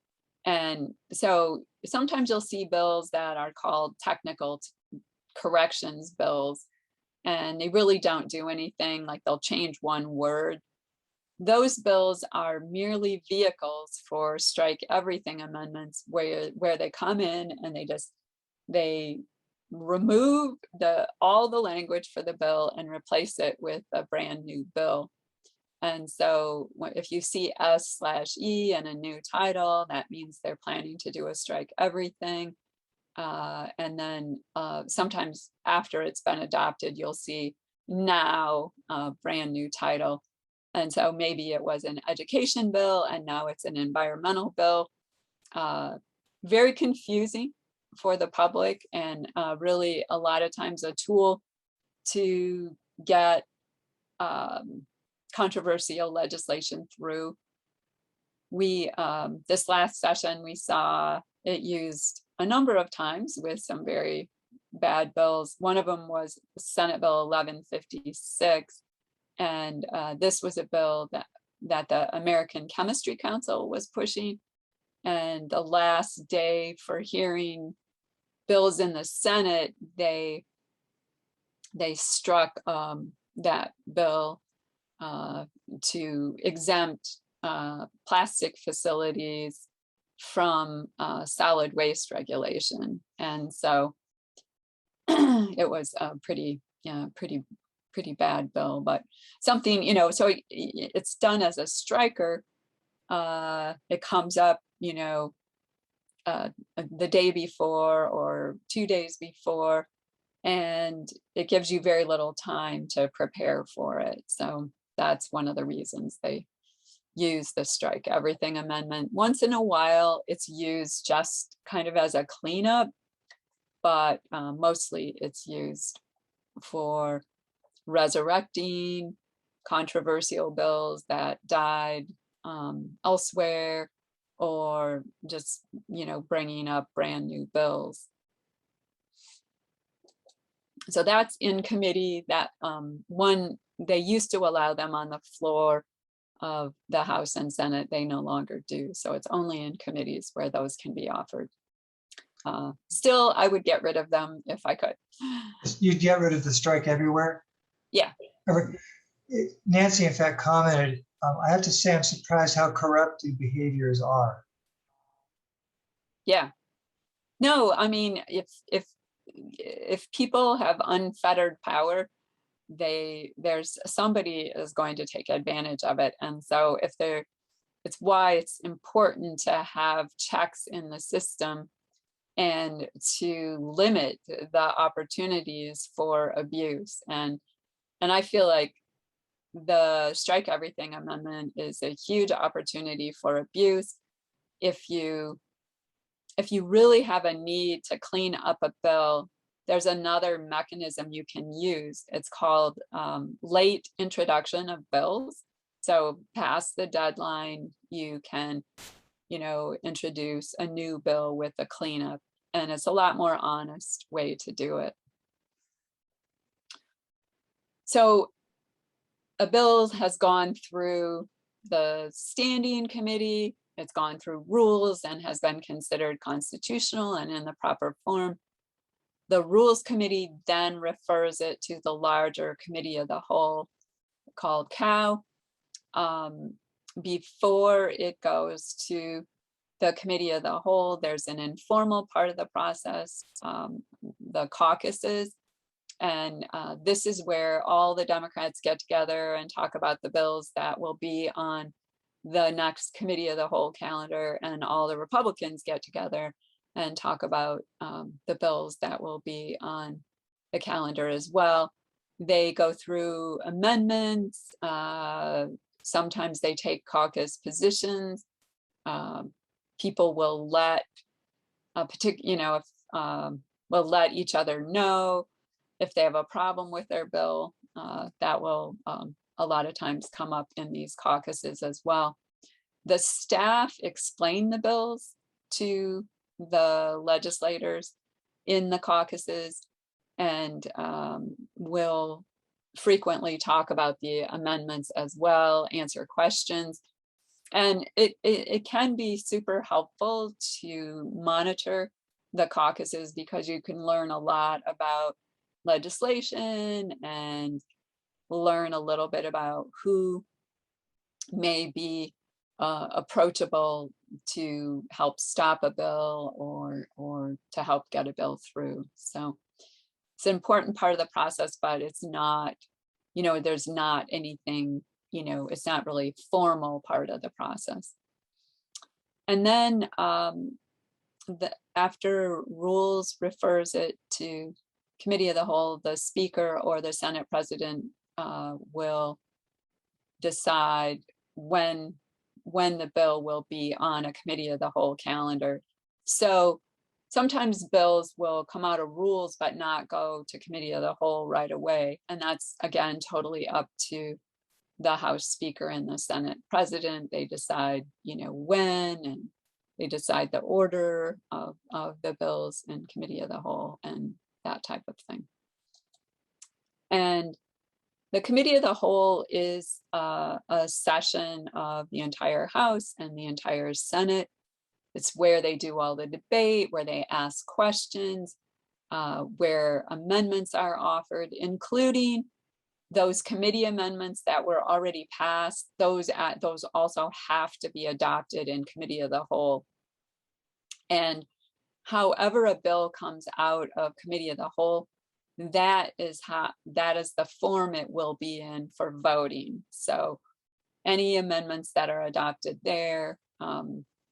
And so sometimes you'll see bills that are called technical corrections bills, and they really don't do anything, like they'll change one word. Those bills are merely vehicles for strike everything amendments, where they come in and they remove all the language for the bill and replace it with a brand new bill. And so if you see S/E and a new title, that means they're planning to do a strike everything. And then sometimes after it's been adopted, you'll see now a brand new title. And so maybe it was an education bill and now it's an environmental bill. Very confusing for the public, and really a lot of times a tool to get controversial legislation through. We this last session, we saw it used a number of times with some very bad bills. One of them was Senate Bill 1156, and this was a bill that the American Chemistry Council was pushing. And the last day for hearing bills in the Senate, they struck that bill to exempt plastic facilities from solid waste regulation. And so it was a pretty bad bill, but something, so it's done as a striker. It comes up, the day before or 2 days before, and it gives you very little time to prepare for it. So that's one of the reasons they use the strike everything amendment. Once in a while, it's used just kind of as a cleanup, but mostly it's used for resurrecting controversial bills that died elsewhere, or just bringing up brand new bills. So that's in committee. That one, they used to allow them on the floor of the House and Senate. They no longer do. So it's only in committees where those can be offered. Still, I would get rid of them if I could. You'd get rid of the strike everywhere? Yeah. Nancy, in fact, commented, I have to say, I'm surprised how corrupt the behaviors are. Yeah. No, I mean, if people have unfettered power, there's somebody is going to take advantage of it. And so it's why it's important to have checks in the system and to limit the opportunities for abuse. And I feel like the strike everything amendment is a huge opportunity for abuse. If you really have a need to clean up a bill, there's another mechanism you can use. It's called late introduction of bills. So past the deadline, you can, introduce a new bill with a cleanup, and it's a lot more honest way to do it. So a bill has gone through the standing committee, it's gone through rules and has been considered constitutional and in the proper form. The Rules Committee then refers it to the larger committee of the whole called COW. Before it goes to the committee of the whole, there's an informal part of the process, the caucuses. And this is where all the Democrats get together and talk about the bills that will be on the next committee of the whole calendar, and all the Republicans get together and talk about the bills that will be on the calendar as well. They go through amendments. Sometimes they take caucus positions. People will let will let each other know if they have a problem with their bill, that will a lot of times come up in these caucuses as well. The staff explain the bills to the legislators in the caucuses, and will frequently talk about the amendments as well, answer questions. And it can be super helpful to monitor the caucuses because you can learn a lot about legislation and learn a little bit about who may be approachable to help stop a bill or to help get a bill through. So it's an important part of the process, but it's not, there's not anything, it's not really formal part of the process. And then after rules refers it to committee of the whole, the speaker or the Senate president will decide when the bill will be on a committee of the whole calendar. So sometimes bills will come out of rules but not go to committee of the whole right away. And that's, again, totally up to the House Speaker and the Senate President. They decide, when, and they decide the order of the bills in committee of the whole and that type of thing. And the committee of the whole is a session of the entire House and the entire Senate. It's where they do all the debate, where they ask questions, where amendments are offered, including those committee amendments that were already passed. Those also have to be adopted in committee of the whole. And however a bill comes out of committee of the whole, that is the form it will be in for voting. So any amendments that are adopted there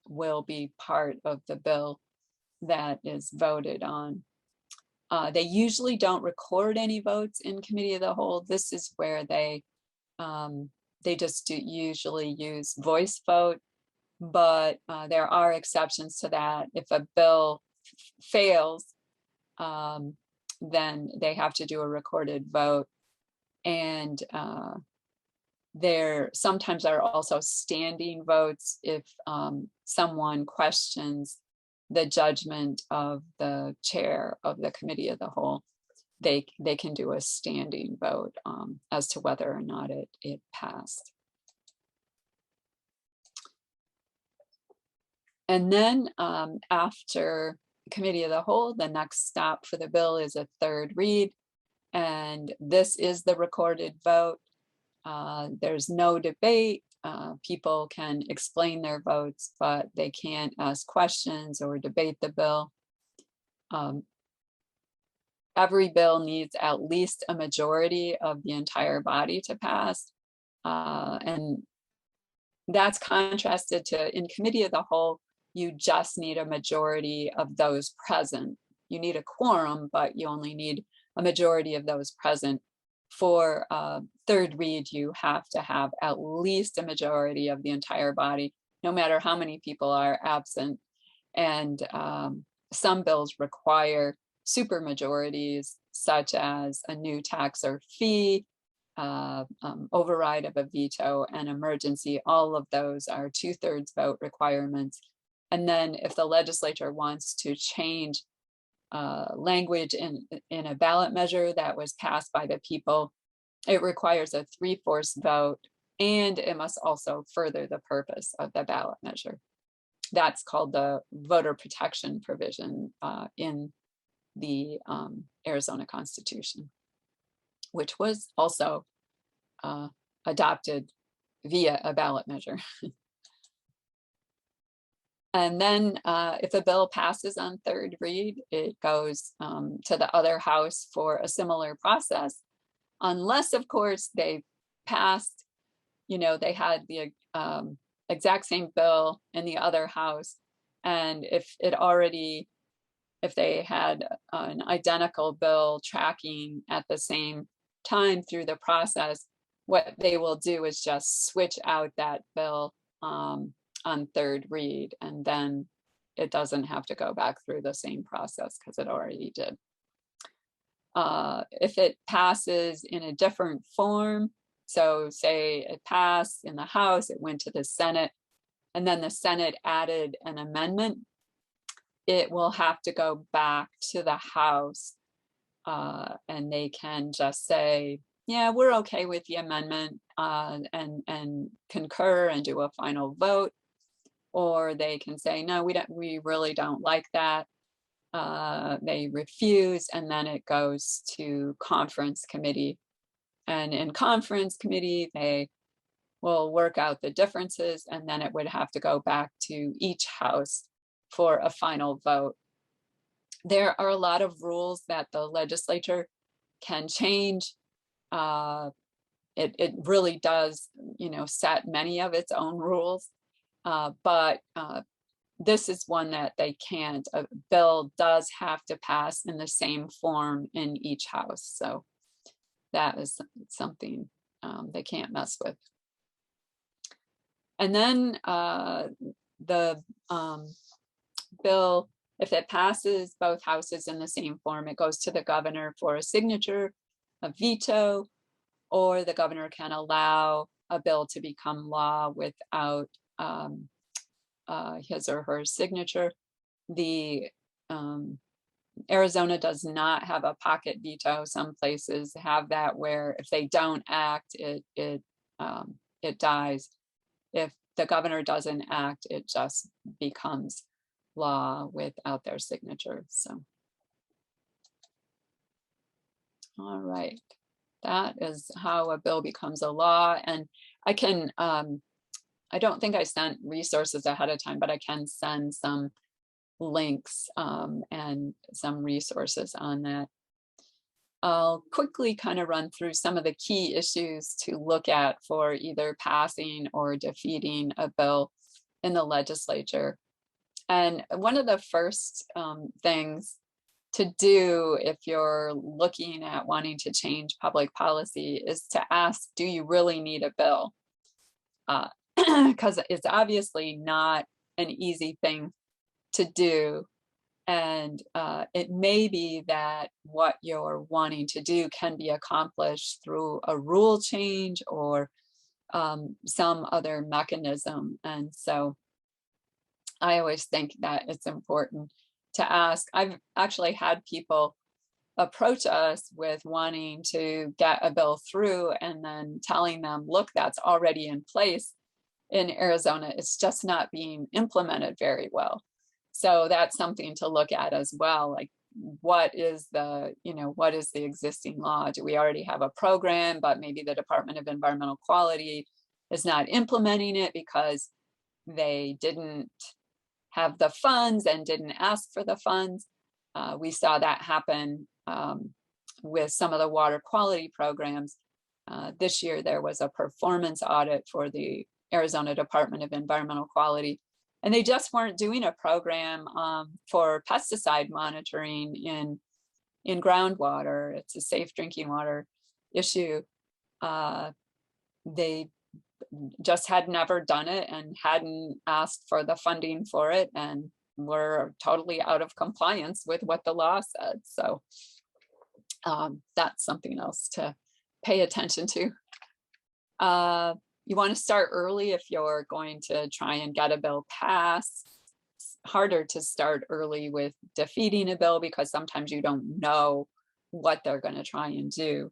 will be part of the bill that is voted on. They usually don't record any votes in committee of the whole. This is where they just usually use voice vote, but there are exceptions to that. If a bill fails, then they have to do a recorded vote. And there sometimes are also standing votes if someone questions the judgment of the chair of the committee of the whole. They can do a standing vote as to whether or not it passed. And then after committee of the whole, the next stop for the bill is a third read. And this is the recorded vote. There's no debate. People can explain their votes, but they can't ask questions or debate the bill. Every bill needs at least a majority of the entire body to pass. And that's contrasted to in committee of the whole, you just need a majority of those present. You need a quorum, but you only need a majority of those present. For third read, you have to have at least a majority of the entire body, no matter how many people are absent. And some bills require super majorities, such as a new tax or fee, override of a veto, and emergency. All of those are 2/3 vote requirements. And then if the legislature wants to change language in a ballot measure that was passed by the people, it requires a 3/4 vote, and it must also further the purpose of the ballot measure. That's called the voter protection provision in the Arizona Constitution, which was also adopted via a ballot measure. And then if a bill passes on third read, it goes to the other house for a similar process, unless, of course, they passed, they had the exact same bill in the other house. And if they had an identical bill tracking at the same time through the process, what they will do is just switch out that bill on third read, and then it doesn't have to go back through the same process because it already did. If it passes in a different form, so say it passed in the House, it went to the Senate, and then the Senate added an amendment, it will have to go back to the House, and they can just say, yeah, we're okay with the amendment, and concur and do a final vote. Or they can say, no, we really don't like that. They refuse, and then it goes to conference committee. And in conference committee, they will work out the differences, and then it would have to go back to each house for a final vote. There are a lot of rules that the legislature can change. It really does, set many of its own rules, but this is one that they can't. A bill does have to pass in the same form in each house. So that is something they can't mess with. And then the bill, if it passes both houses in the same form, it goes to the governor for a signature, a veto, or the governor can allow a bill to become law without his or her signature. The Arizona does not have a pocket veto. Some places have that, where if they don't act, it dies. If the governor doesn't act, it just becomes law without their signature. So, all right, that is how a bill becomes a law. And I can, I don't think I sent resources ahead of time, but I can send some links and some resources on that. I'll quickly kind of run through some of the key issues to look at for either passing or defeating a bill in the legislature. And one of the first things to do if you're looking at wanting to change public policy is to ask, do you really need a bill? Because it's obviously not an easy thing to do. And it may be that what you're wanting to do can be accomplished through a rule change or some other mechanism. And so I always think that it's important to ask. I've actually had people approach us with wanting to get a bill through and then telling them, look, that's already in place in Arizona. It's just not being implemented very well. So that's something to look at as well. Like, what is the existing law? Do we already have a program, but maybe the Department of Environmental Quality is not implementing it because they didn't have the funds and didn't ask for the funds? We saw that happen with some of the water quality programs. This year, there was a performance audit for the Arizona Department of Environmental Quality, and they just weren't doing a program for pesticide monitoring in groundwater. It's a safe drinking water issue. They just had never done it and hadn't asked for the funding for it, and were totally out of compliance with what the law said. So that's something else to pay attention to. You want to start early if you're going to try and get a bill passed. It's harder to start early with defeating a bill because sometimes you don't know what they're going to try and do.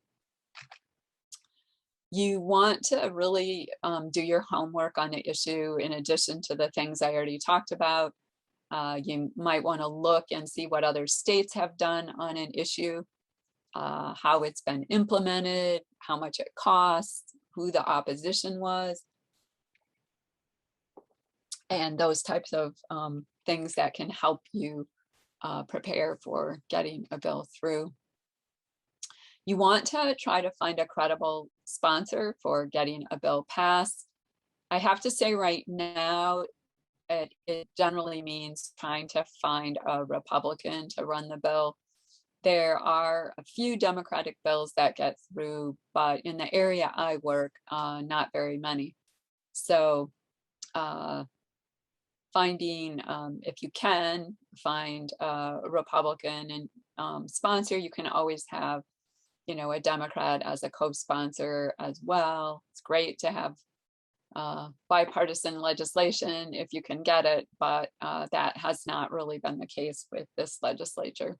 You want to really do your homework on the issue in addition to the things I already talked about. You might want to look and see what other states have done on an issue, how it's been implemented, how much it costs, who the opposition was, and those types of things that can help you prepare for getting a bill through. You want to try to find a credible sponsor for getting a bill passed. I have to say right now, it generally means trying to find a Republican to run the bill. There are a few Democratic bills that get through, but in the area I work, not very many. So finding, if you can, find a Republican sponsor, you can always have, a Democrat as a co-sponsor as well. It's great to have bipartisan legislation if you can get it, but that has not really been the case with this legislature.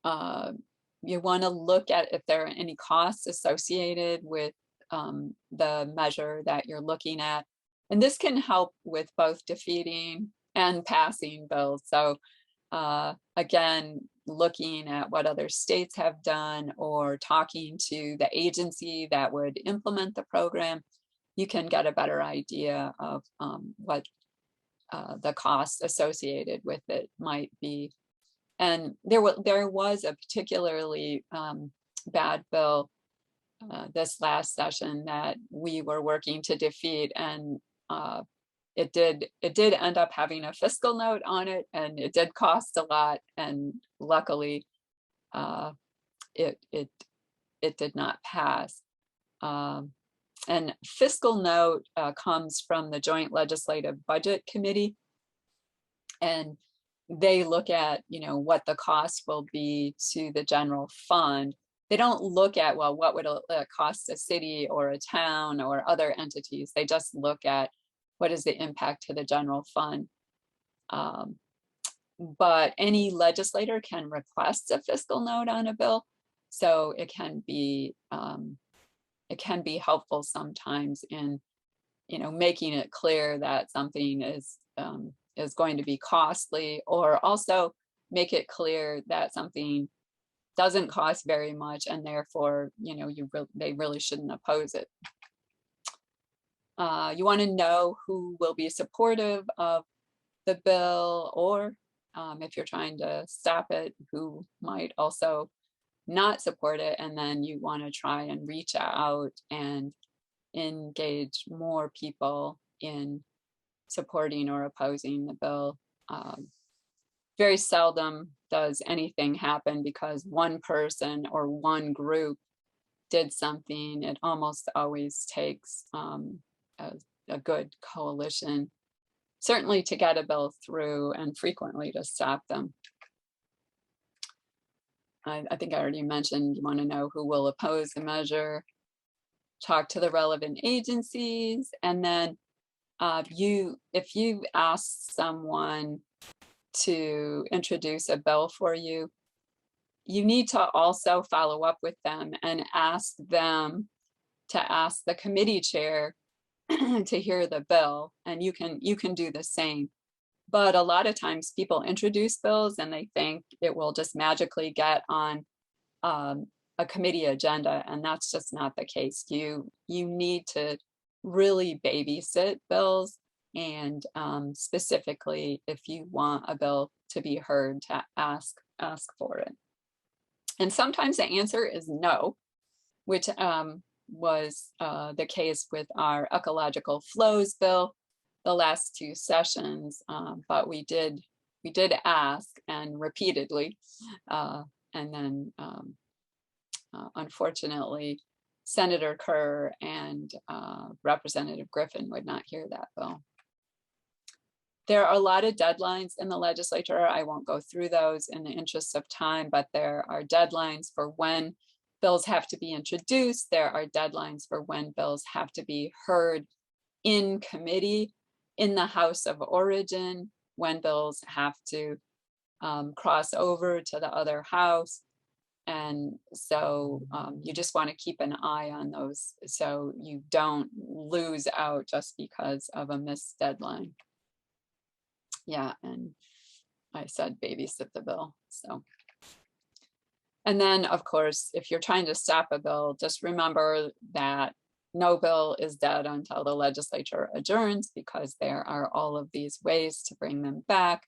You want to look at if there are any costs associated with the measure that you're looking at. And this can help with both defeating and passing bills. So again, looking at what other states have done or talking to the agency that would implement the program, you can get a better idea of what the costs associated with it might be. And there was a particularly bad bill this last session that we were working to defeat, and it did end up having a fiscal note on it, and it did cost a lot. And luckily, it did not pass. And fiscal note comes from the Joint Legislative Budget Committee, and they look at, what the cost will be to the general fund. They don't look at, well, what would it cost a city or a town or other entities. They just look at what is the impact to the general fund. But any legislator can request a fiscal note on a bill, so it can be helpful sometimes in, making it clear that something is going to be costly, or also make it clear that something doesn't cost very much, and therefore, they really shouldn't oppose it. You want to know who will be supportive of the bill, or if you're trying to stop it, who might also not support it, and then you want to try and reach out and engage more people in supporting or opposing the bill. Very seldom does anything happen because one person or one group did something. It almost always takes a good coalition, certainly to get a bill through, and frequently to stop them. I think I already mentioned you want to know who will oppose the measure, talk to the relevant agencies, and then if you ask someone to introduce a bill for you, you need to also follow up with them and ask them to ask the committee chair to hear the bill, and you can do the same. But a lot of times people introduce bills and they think it will just magically get on a committee agenda, and that's just not the case. You need to really babysit bills, and specifically if you want a bill to be heard, to ask for it. And sometimes the answer is no, which was the case with our ecological flows bill the last two sessions, but we did ask, and repeatedly, and then unfortunately Senator Kerr and Representative Griffin would not hear that bill. There are a lot of deadlines in the legislature. I won't go through those in the interest of time, but there are deadlines for when bills have to be introduced. There are deadlines for when bills have to be heard in committee in the House of Origin, when bills have to cross over to the other house. And so you just want to keep an eye on those so you don't lose out just because of a missed deadline. Yeah, and I said babysit the bill. So, and then of course, if you're trying to stop a bill, just remember that no bill is dead until the legislature adjourns, because there are all of these ways to bring them back: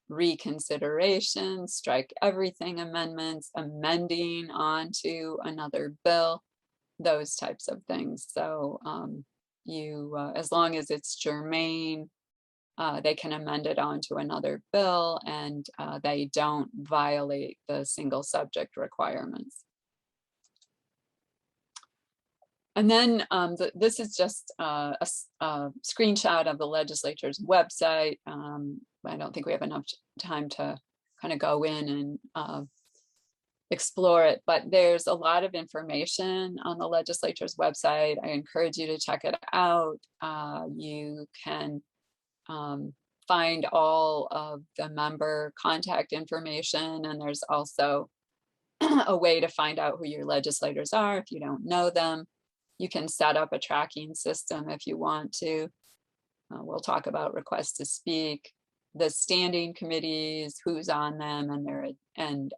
reconsideration, strike everything amendments, amending onto another bill, those types of things. So as long as it's germane, they can amend it onto another bill, and they don't violate the single subject requirements. And then this is just a screenshot of the legislature's website. I don't think we have enough time to kind of go in and explore it. But there's a lot of information on the legislature's website. I encourage you to check it out. You can find all of the member contact information, and there's also a way to find out who your legislators are if you don't know them. You can set up a tracking system if you want to. We'll talk about requests to speak, the standing committees, who's on them, and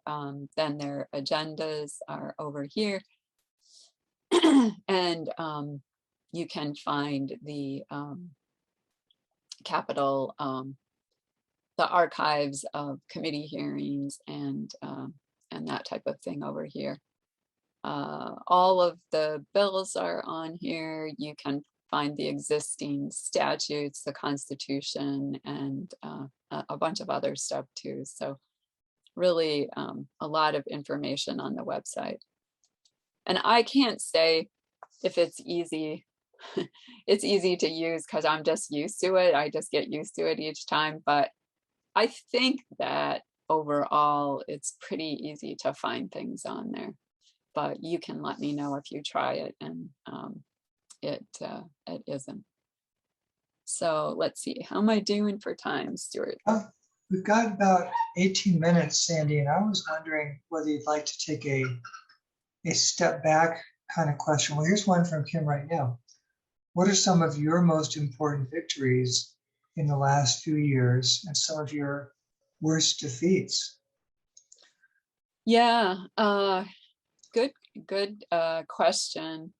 then their agendas are over here. And you can find the Capitol, the archives of committee hearings and that type of thing over here. All of the bills are on here. You can find the existing statutes, the Constitution, and a bunch of other stuff too. So really a lot of information on the website. And I can't say if it's easy. It's easy to use because I'm just used to it. I just get used to it each time. But I think that overall, it's pretty easy to find things on there. But you can let me know if you try it and it isn't. So let's see, how am I doing for time, Stuart? We've got about 18 minutes, Sandy, and I was wondering whether you'd like to take a step back kind of question. Well, here's one from Kim right now. What are some of your most important victories in the last few years and some of your worst defeats? Yeah, good question.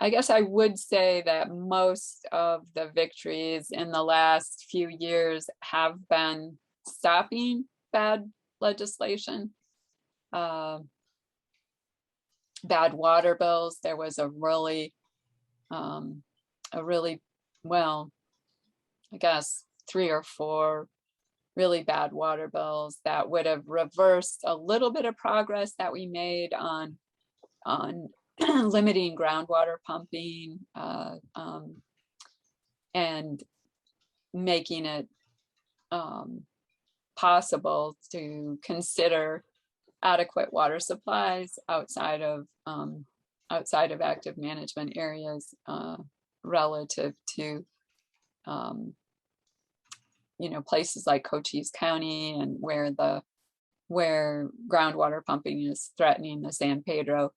I guess I would say that most of the victories in the last few years have been stopping bad legislation. Bad water bills. There was a really, well, I guess 3 or 4 really bad water bills that would have reversed a little bit of progress that we made on limiting groundwater pumping and making it possible to consider adequate water supplies outside of active management areas relative to places like Cochise County and where groundwater pumping is threatening the San Pedro.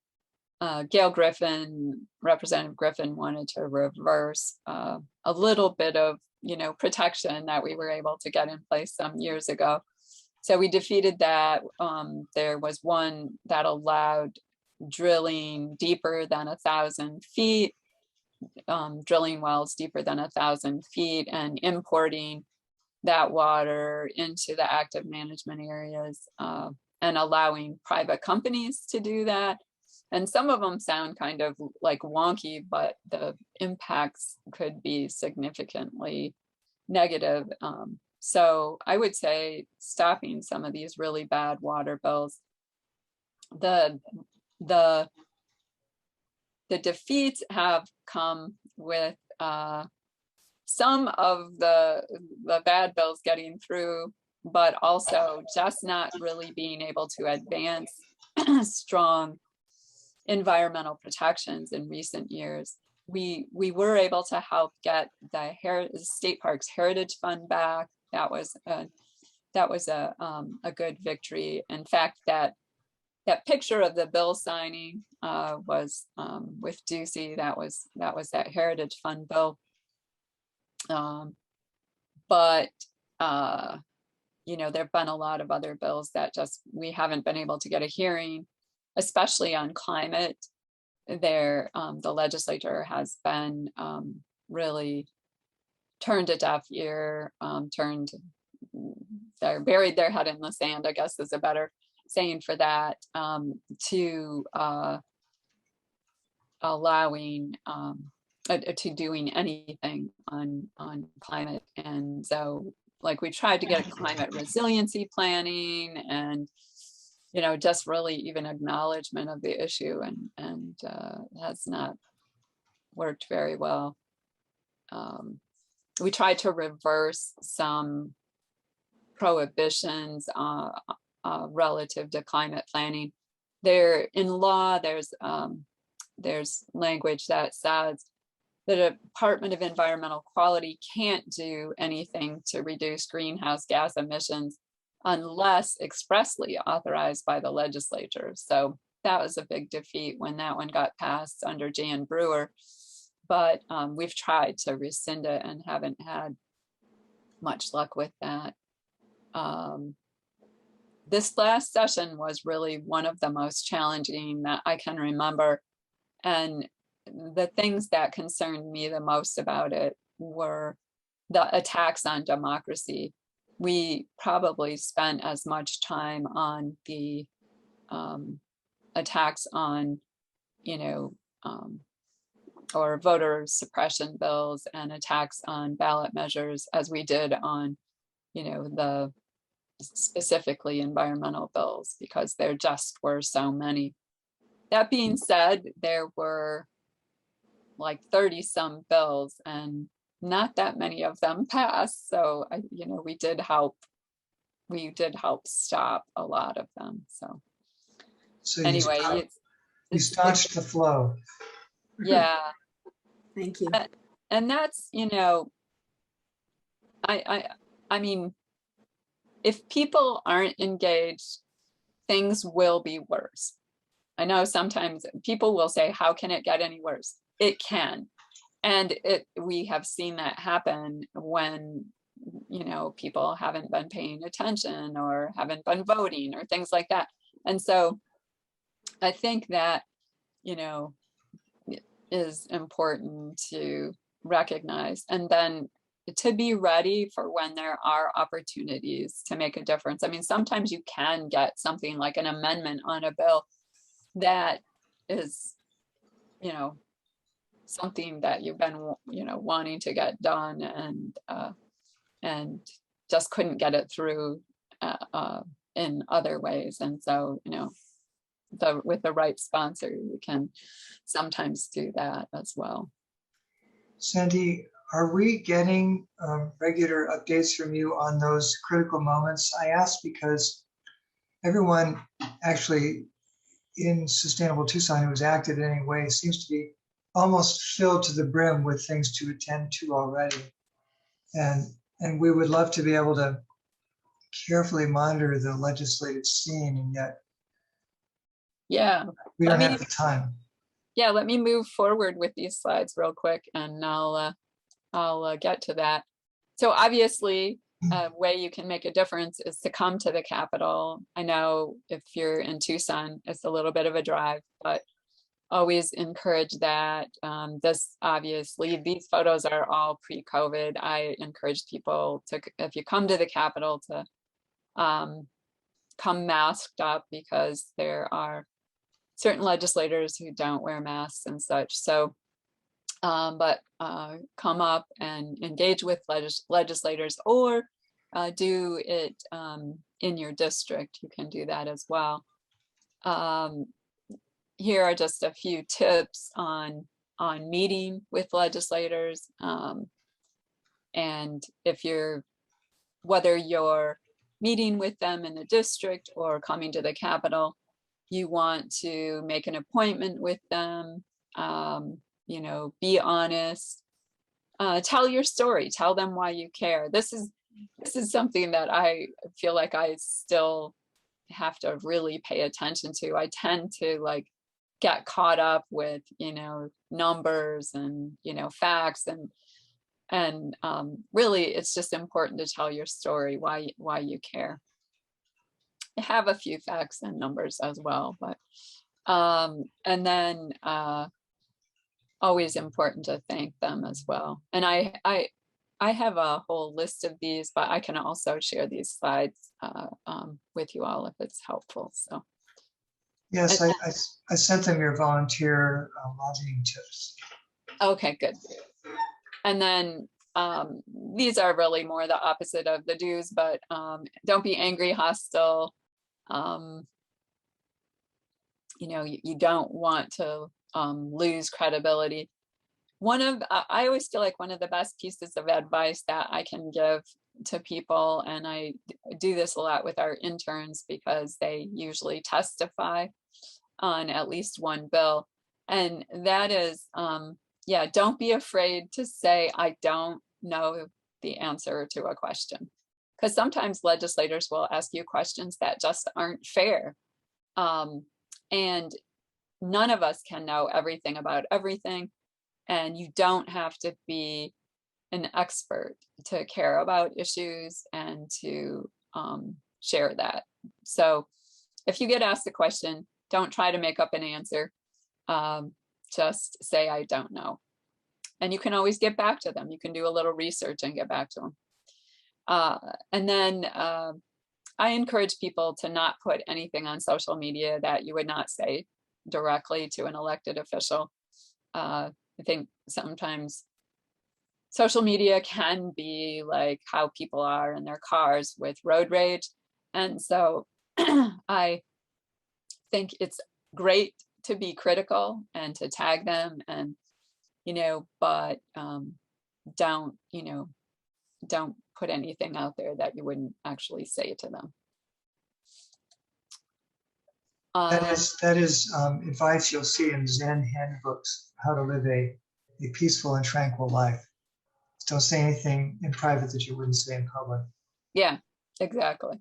Representative Griffin wanted to reverse a little bit of protection that we were able to get in place some years ago. So we defeated that. There was one that allowed drilling deeper than 1,000 feet, drilling wells deeper than 1,000 feet, and importing that water into the active management areas and allowing private companies to do that. And some of them sound kind of like wonky, but the impacts could be significantly negative. So I would say stopping some of these really bad water bills. The defeats have come with some of the bad bills getting through, but also just not really being able to advance strong environmental protections in recent years. We were able to help get the State Parks Heritage Fund back. That was a good victory. In fact, that picture of the bill signing was with Ducey. That was that Heritage Fund bill. But there've been a lot of other bills that just we haven't been able to get a hearing, especially on climate. The legislature has been really turned a deaf ear, they're buried their head in the sand, I guess is a better saying for that, to allowing to doing anything on climate. And so like we tried to get climate resiliency planning and just really even acknowledgement of the issue, and has not worked very well. We tried to reverse some prohibitions relative to climate planning. There in law, there's language that says the Department of Environmental Quality can't do anything to reduce greenhouse gas emissions unless expressly authorized by the legislature. So that was a big defeat when that one got passed under Jan Brewer. But we've tried to rescind it and haven't had much luck with that. This last session was really one of the most challenging that I can remember. And the things that concerned me the most about it were the attacks on democracy. We probably spent as much time on the attacks on, or voter suppression bills and attacks on ballot measures as we did on, the specifically environmental bills, because there just were so many. That being said, there were like 30 some bills and not that many of them passed. So, we did help stop a lot of them. So anyway, you staunched the flow. Yeah. Thank you. And that's, I mean, if people aren't engaged, things will be worse. I know sometimes people will say, how can it get any worse? It can. And we have seen that happen when, people haven't been paying attention or haven't been voting or things like that. And so I think that, it is important to recognize and then to be ready for when there are opportunities to make a difference. I mean, sometimes you can get something like an amendment on a bill that is, something that you've been, wanting to get done and just couldn't get it through in other ways. And so, with the right sponsor, you can sometimes do that as well. Sandy, are we getting regular updates from you on those critical moments? I ask because everyone actually in Sustainable Tucson who has acted in any way seems to be almost filled to the brim with things to attend to already. And we would love to be able to carefully monitor the legislative scene, and yet we don't have the time. Yeah, let me move forward with these slides real quick and I'll get to that. So obviously, a way you can make a difference is to come to the Capitol. I know if you're in Tucson, it's a little bit of a drive, but always encourage that. These photos are all pre-COVID. I encourage people to, if you come to the Capitol, to come masked up, because there are certain legislators who don't wear masks and such. So, but come up and engage with legislators, or do it in your district. You can do that as well. Here are just a few tips on meeting with legislators. And whether you're meeting with them in the district or coming to the Capitol, you want to make an appointment with them, be honest, tell your story, tell them why you care. This is something that I feel like I still have to really pay attention to. I tend to get caught up with, numbers and, facts, and really it's just important to tell your story, why you care. I have a few facts and numbers as well, but and then always important to thank them as well. And I have a whole list of these, but I can also share these slides with you all if it's helpful. So yes, I sent them your volunteer lobbying tips. Okay, good. And then these are really more the opposite of the do's, but don't be angry, hostile. You don't want to lose credibility. I always feel like one of the best pieces of advice that I can give to people, and I do this a lot with our interns because they usually testify on at least one bill, and that is, yeah, don't be afraid to say, I don't know the answer to a question. Because sometimes legislators will ask you questions that just aren't fair. And none of us can know everything about everything. And you don't have to be an expert to care about issues and to share that. So if you get asked a question, don't try to make up an answer. Just say, I don't know. And you can always get back to them. You can do a little research and get back to them. And then I encourage people to not put anything on social media that you would not say directly to an elected official. I think sometimes social media can be like how people are in their cars with road rage. And so I think it's great to be critical and to tag them and, but don't put anything out there that you wouldn't actually say to them. That is advice you'll see in Zen handbooks, how to live a peaceful and tranquil life. Don't say anything in private that you wouldn't say in public. Yeah, exactly.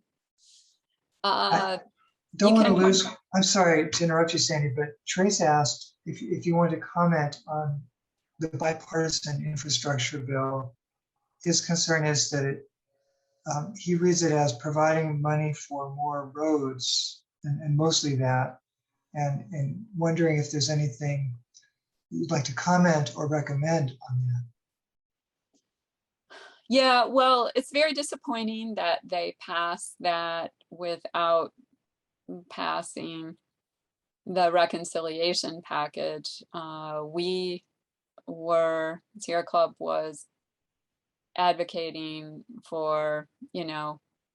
Don't want to lose. I'm sorry to interrupt you, Sandy, but Trace asked if you wanted to comment on the bipartisan infrastructure bill. His concern is that he reads it as providing money for more roads and mostly that, and wondering if there's anything you'd like to comment or recommend on that. Yeah, well, it's very disappointing that they passed that without passing the reconciliation package. Sierra Club was advocating for,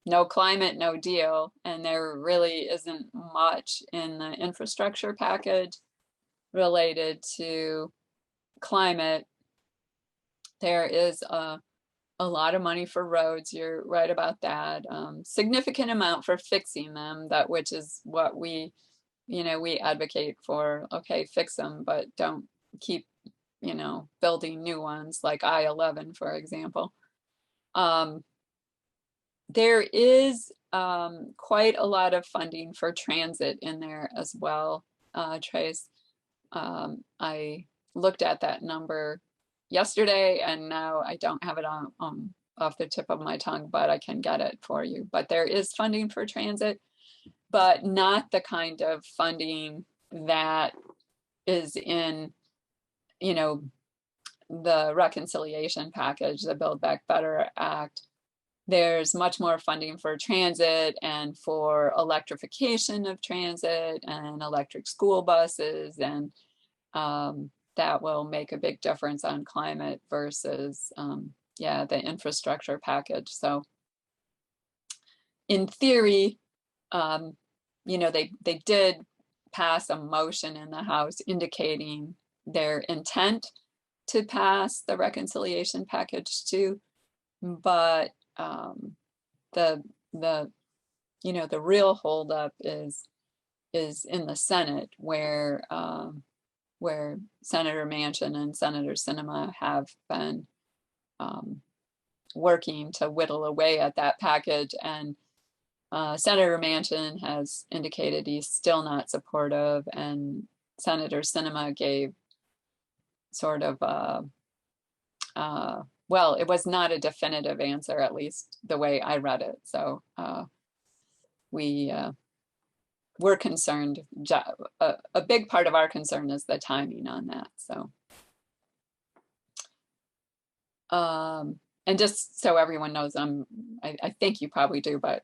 no climate, no deal. And there really isn't much in the infrastructure package related to climate. There is a lot of money for roads. You're right about that. Significant amount for fixing them, which is what we advocate for. Okay, fix them, but don't keep, building new ones like I-11, for example. There is quite a lot of funding for transit in there as well, Trace. I looked at that number yesterday and now I don't have it on off the tip of my tongue, but I can get it for you. But there is funding for transit, but not the kind of funding that is in, the reconciliation package, the Build Back Better Act. There's much more funding for transit and for electrification of transit and electric school buses, and that will make a big difference on climate versus, the infrastructure package. So in theory, they did pass a motion in the House indicating their intent to pass the reconciliation package too, but the real holdup is in the Senate, where Senator Manchin and Senator Sinema have been working to whittle away at that package, and Senator Manchin has indicated he's still not supportive, and Senator Sinema gave sort of well, it was not a definitive answer, at least the way I read it. So we're concerned. A big part of our concern is the timing on that. So, and just so everyone knows, I think you probably do, but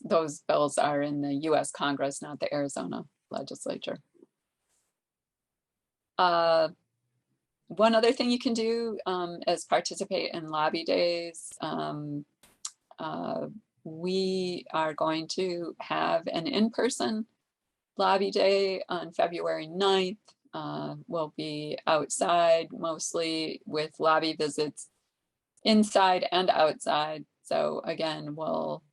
those bills are in the U.S. Congress, not the Arizona legislature. One other thing you can do is participate in lobby days. We are going to have an in-person lobby day on February 9th. will be outside, mostly with lobby visits inside and outside. So again, we'll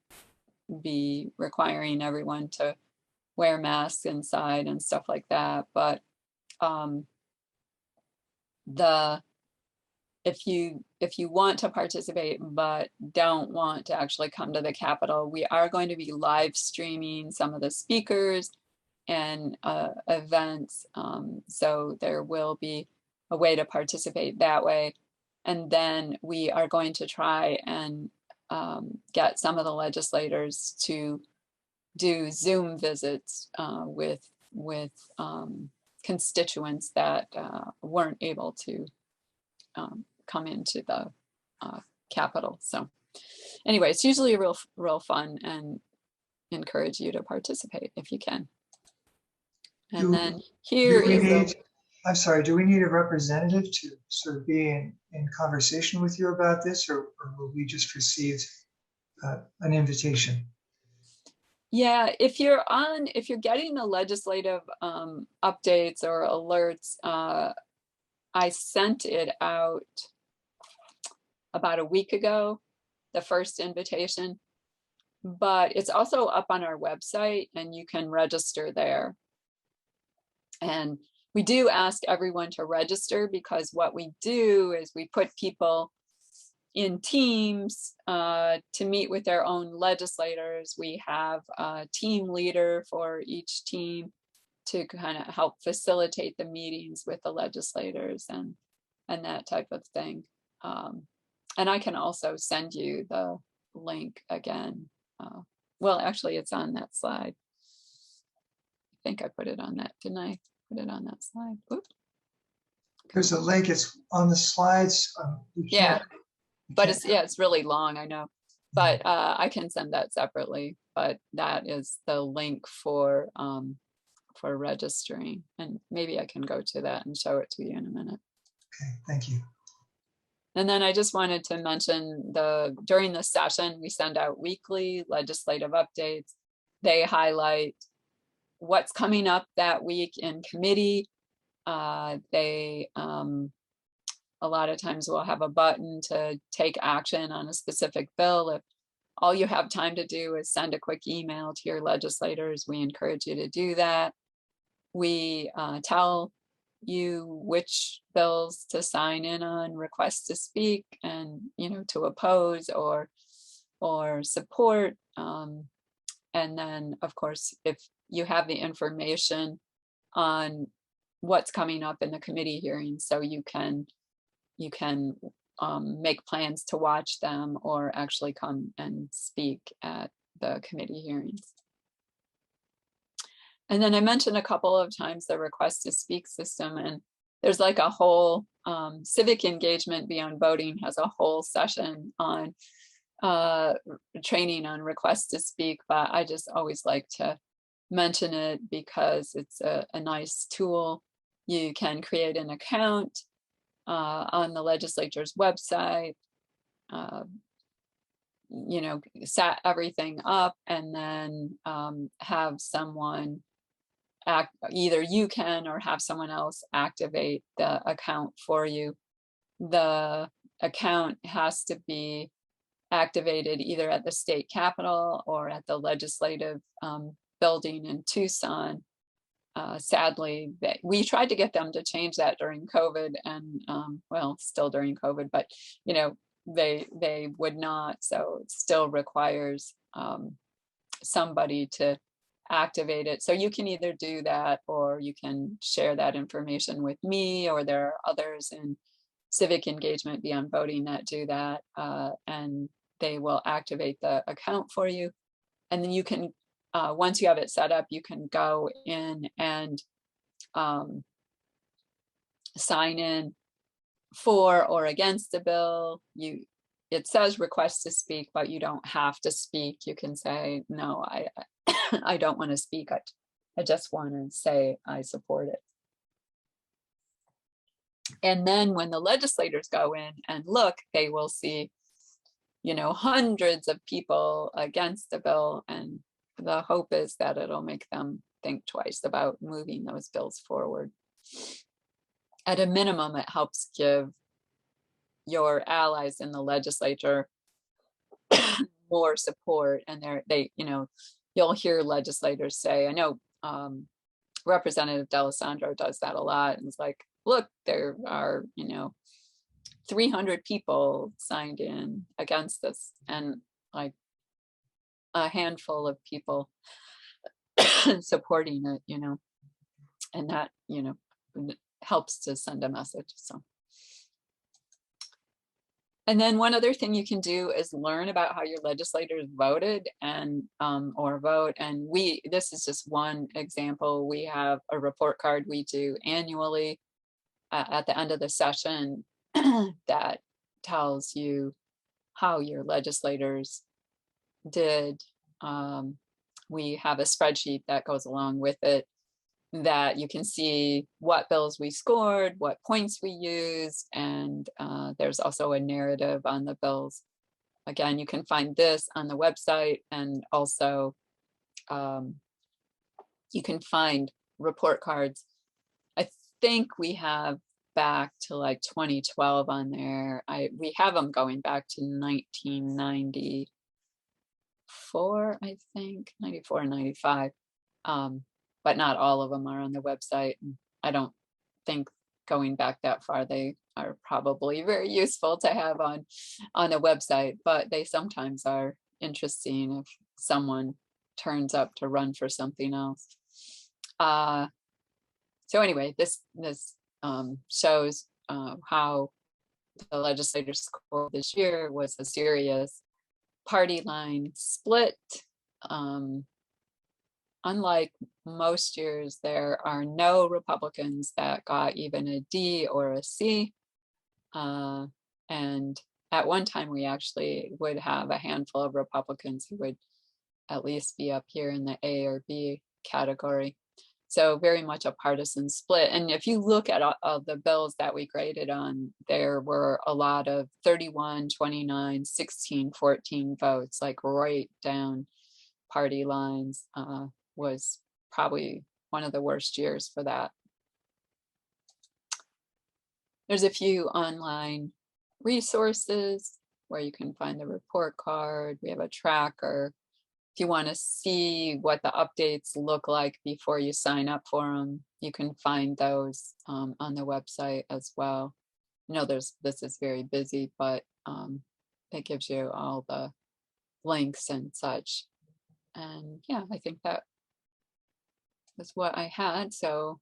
be requiring everyone to wear masks inside and stuff like that. But if you want to participate but don't want to actually come to the Capitol, we are going to be live streaming some of the speakers and events. So there will be a way to participate that way. And then we are going to try and get some of the legislators to do Zoom visits with constituents that weren't able to come into the Capitol. So anyway, it's usually real fun, and encourage you to participate if you can. And then here is I'm sorry, do we need a representative to sort of be in conversation with you about this, or will we just receive an invitation? Yeah, if you're getting the legislative updates or alerts, I sent it out about a week ago, the first invitation, but it's also up on our website and you can register there. And we do ask everyone to register, because what we do is we put people in teams to meet with their own legislators. We have a team leader for each team to kind of help facilitate the meetings with the legislators and that type of thing. And I can also send you the link again. Well, actually, it's on that slide. I think I put it on that. Didn't I put it on that slide? Oops. There's a link. It's on the slides. Yeah, but it's really long, I know. But I can send that separately. But that is the link for registering, and maybe I can go to that and show it to you in a minute. Okay, thank you. And then I just wanted to mention during the session, we send out weekly legislative updates. They highlight what's coming up that week in committee. They a lot of times will have a button to take action on a specific bill. If all you have time to do is send a quick email to your legislators, we encourage you to do that. We tell you which bills to sign in on, request to speak, and to oppose or support. And then, of course, if you have the information on what's coming up in the committee hearings, so you can make plans to watch them or actually come and speak at the committee hearings. And then I mentioned a couple of times the request to speak system, and there's like a whole civic engagement beyond voting has a whole session on training on request to speak, but I just always like to mention it because it's a nice tool. You can create an account on the legislature's website, set everything up, and then have someone either you can or have someone else activate the account for you. The account has to be activated either at the state capitol or at the legislative building in Tucson. Sadly, we tried to get them to change that during COVID, and well, still during COVID, but they would not. So it still requires somebody to activate it. So you can either do that, or you can share that information with me, or there are others in civic engagement beyond voting that do that, and they will activate the account for you. And then you can, once you have it set up, you can go in and sign in for or against the bill. It says request to speak, but you don't have to speak. You can say, no, I don't want to speak. I just want to say I support it. And then when the legislators go in and look, they will see, hundreds of people against the bill. And the hope is that it'll make them think twice about moving those bills forward. at a minimum, it helps give your allies in the legislature more support, and you'll hear legislators say, I know Representative D'Alessandro does that a lot, and it's like, look, there are 300 people signed in against this, and like a handful of people supporting it, and that helps to send a message. So, and then one other thing you can do is learn about how your legislators voted and or vote. And this is just one example. We have a report card we do annually at the end of the session that tells you how your legislators did. We have a spreadsheet that goes along with it that you can see what bills we scored, what points we used, and there's also a narrative on the bills. Again, you can find this on the website, and also you can find report cards. I think we have back to like 2012 on there. We have them going back to 1994, I think, 94, 95. But not all of them are on the website. I don't think going back that far, they are probably very useful to have on a website, but they sometimes are interesting if someone turns up to run for something else. So anyway, this shows how the legislature score this year was a serious party line split. Unlike most years, there are no Republicans that got even a D or a C. And at one time, we actually would have a handful of Republicans who would at least be up here in the A or B category. So very much a partisan split. And if you look at all the bills that we graded on, there were a lot of 31, 29, 16, 14 votes, like right down party lines. Was probably one of the worst years for that. There's a few online resources where you can find the report card. We have a tracker. If you want to see what the updates look like before you sign up for them, you can find those on the website as well. This is very busy, but it gives you all the links and such. And yeah, I think that was what I had. So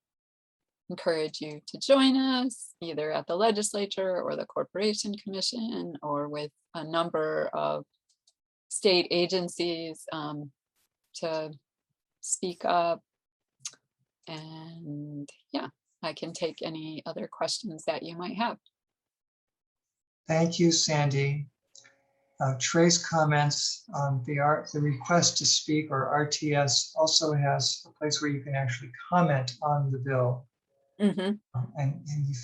encourage you to join us either at the legislature or the Corporation Commission or with a number of state agencies to speak up. And yeah, I can take any other questions that you might have. Thank you, Sandy. Trey's comments on the request to speak, or RTS, also has a place where you can actually comment on the bill. Mm-hmm. And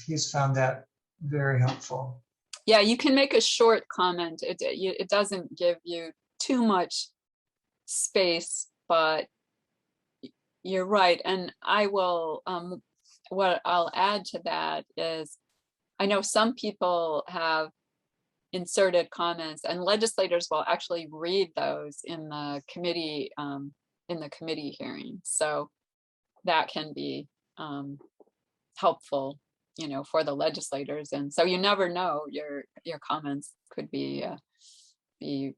he's found that very helpful. Yeah, you can make a short comment. It doesn't give you too much space, but you're right. And I will, what I'll add to that is, I know some people have inserted comments, and legislators will actually read those in the committee hearing. So that can be helpful, for the legislators. And so you never know, your comments could be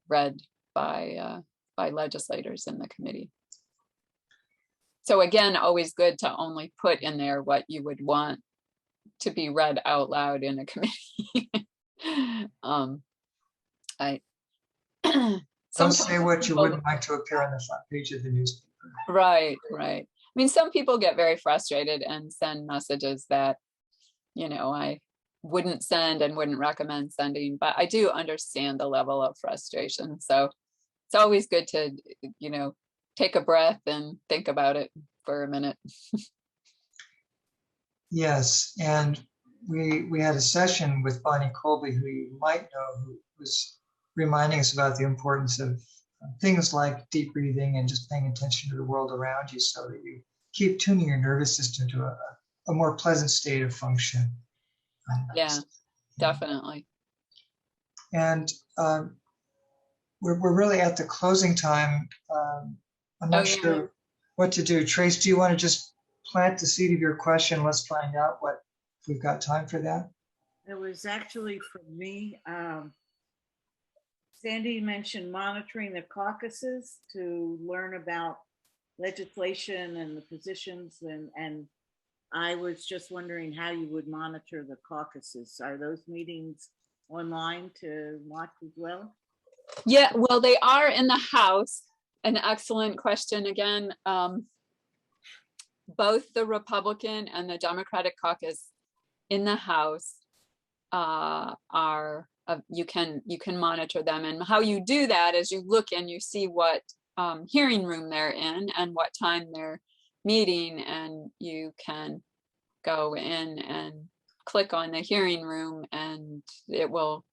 read by legislators in the committee. So again, always good to only put in there what you would want to be read out loud in a committee. Don't say what you wouldn't like to appear on the front page of the newspaper. Right. I mean, some people get very frustrated and send messages that, I wouldn't send and wouldn't recommend sending, but I do understand the level of frustration. So it's always good to, take a breath and think about it for a minute. Yes, and we had a session with Bonnie Colby, who you might know, who was reminding us about the importance of things like deep breathing and just paying attention to the world around you, so that you keep tuning your nervous system to a a more pleasant state of function. Yeah, definitely. And we're really at the closing time. I'm not sure what to do. Trace, do you want to just plant the seed of your question? Let's find out if we've got time for that. It was actually for me. Sandy mentioned monitoring the caucuses to learn about legislation and the positions, and I was just wondering how you would monitor the caucuses. Are those meetings online to watch as well? Yeah, well, they are in the House. An excellent question again. Both the Republican and the Democratic caucus in the House are you can monitor them, and how you do that is you look and you see what hearing room they're in and what time they're meeting, and you can go in and click on the hearing room and it will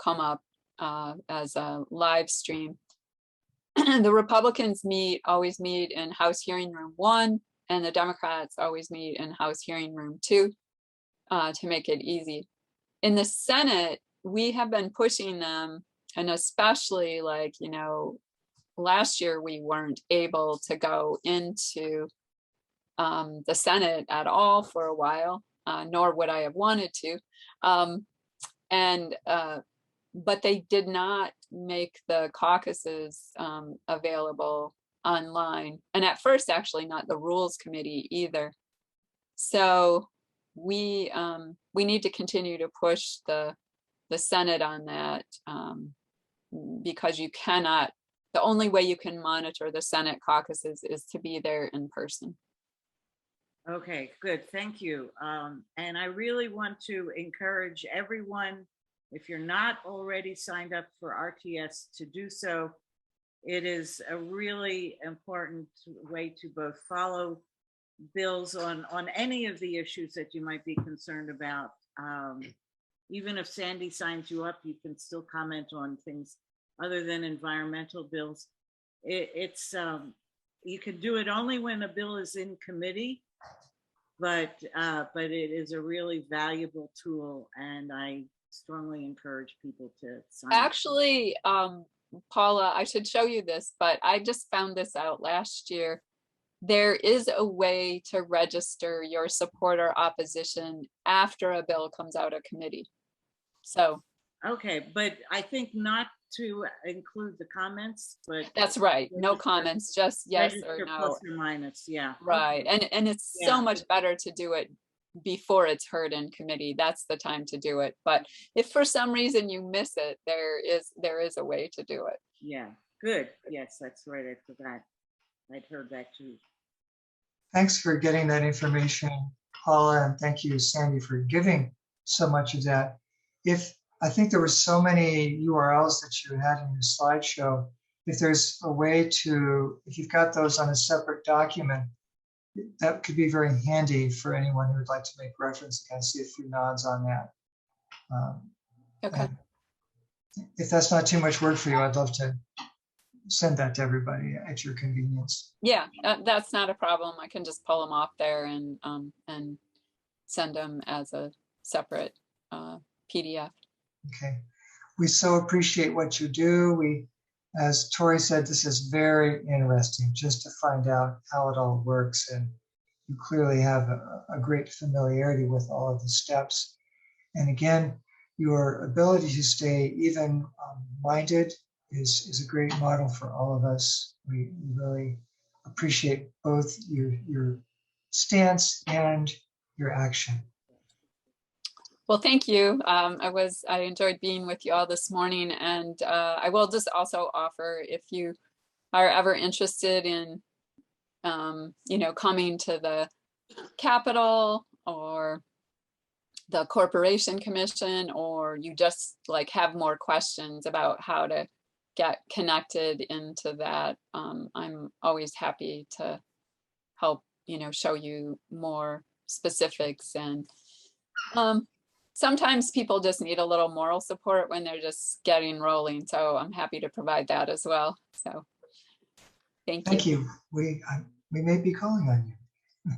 come up as a live stream. The Republicans always meet in House Hearing Room 1, and the Democrats always meet in House Hearing Room 2 to make it easy. In the Senate, we have been pushing them, and especially like, last year we weren't able to go into the Senate at all for a while, nor would I have wanted to. But they did not make the caucuses available online. And at first, actually, not the Rules Committee either. So we need to continue to push the Senate on that, because you cannot, the only way you can monitor the Senate caucuses is to be there in person. Okay, good, thank you. And I really want to encourage everyone, if you're not already signed up for RTS, to do so. It is a really important way to both follow bills on any of the issues that you might be concerned about. Even if Sandy signs you up, you can still comment on things other than environmental bills. You can do it only when a bill is in committee, but it is a really valuable tool, and I strongly encourage people to sign up. Actually, Paula, I should show you this, but I just found this out last year. There is a way to register your support or opposition after a bill comes out of committee. So. Okay, but I think not to include the comments, but. That's right, no comments, just yes or no. Plus or minus, yeah. Right, and it's so much better to do it before it's heard in committee. That's the time to do it. But if for some reason you miss it, there is a way to do it. Yeah, good. Yes, that's right. I forgot. I'd heard that too. Thanks for getting that information, Paula, and thank you, Sandy, for giving so much of that. I think there were so many URLs that you had in your slideshow. If there's a way if you've got those on a separate document, that could be very handy for anyone who would like to make reference. I see a few nods on that. Okay. If that's not too much work for you, I'd love to send that to everybody at your convenience. Yeah, that's not a problem. I can just pull them off there and send them as a separate PDF. Okay. We so appreciate what you do. As Tori said, this is very interesting just to find out how it all works. And you clearly have a great familiarity with all of the steps. And again, your ability to stay even-minded is a great model for all of us. We really appreciate both your stance and your action. Well, thank you. I enjoyed being with you all this morning, and I will just also offer, if you are ever interested in, coming to the Capitol or the Corporation Commission, or you just have more questions about how to get connected into that, I'm always happy to help, show you more specifics. And sometimes people just need a little moral support when they're just getting rolling. So I'm happy to provide that as well. So thank you. Thank you. We may be calling on you.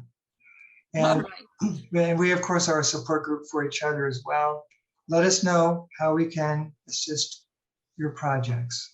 All And, right. and we, of course, are a support group for each other as well. Let us know how we can assist your projects.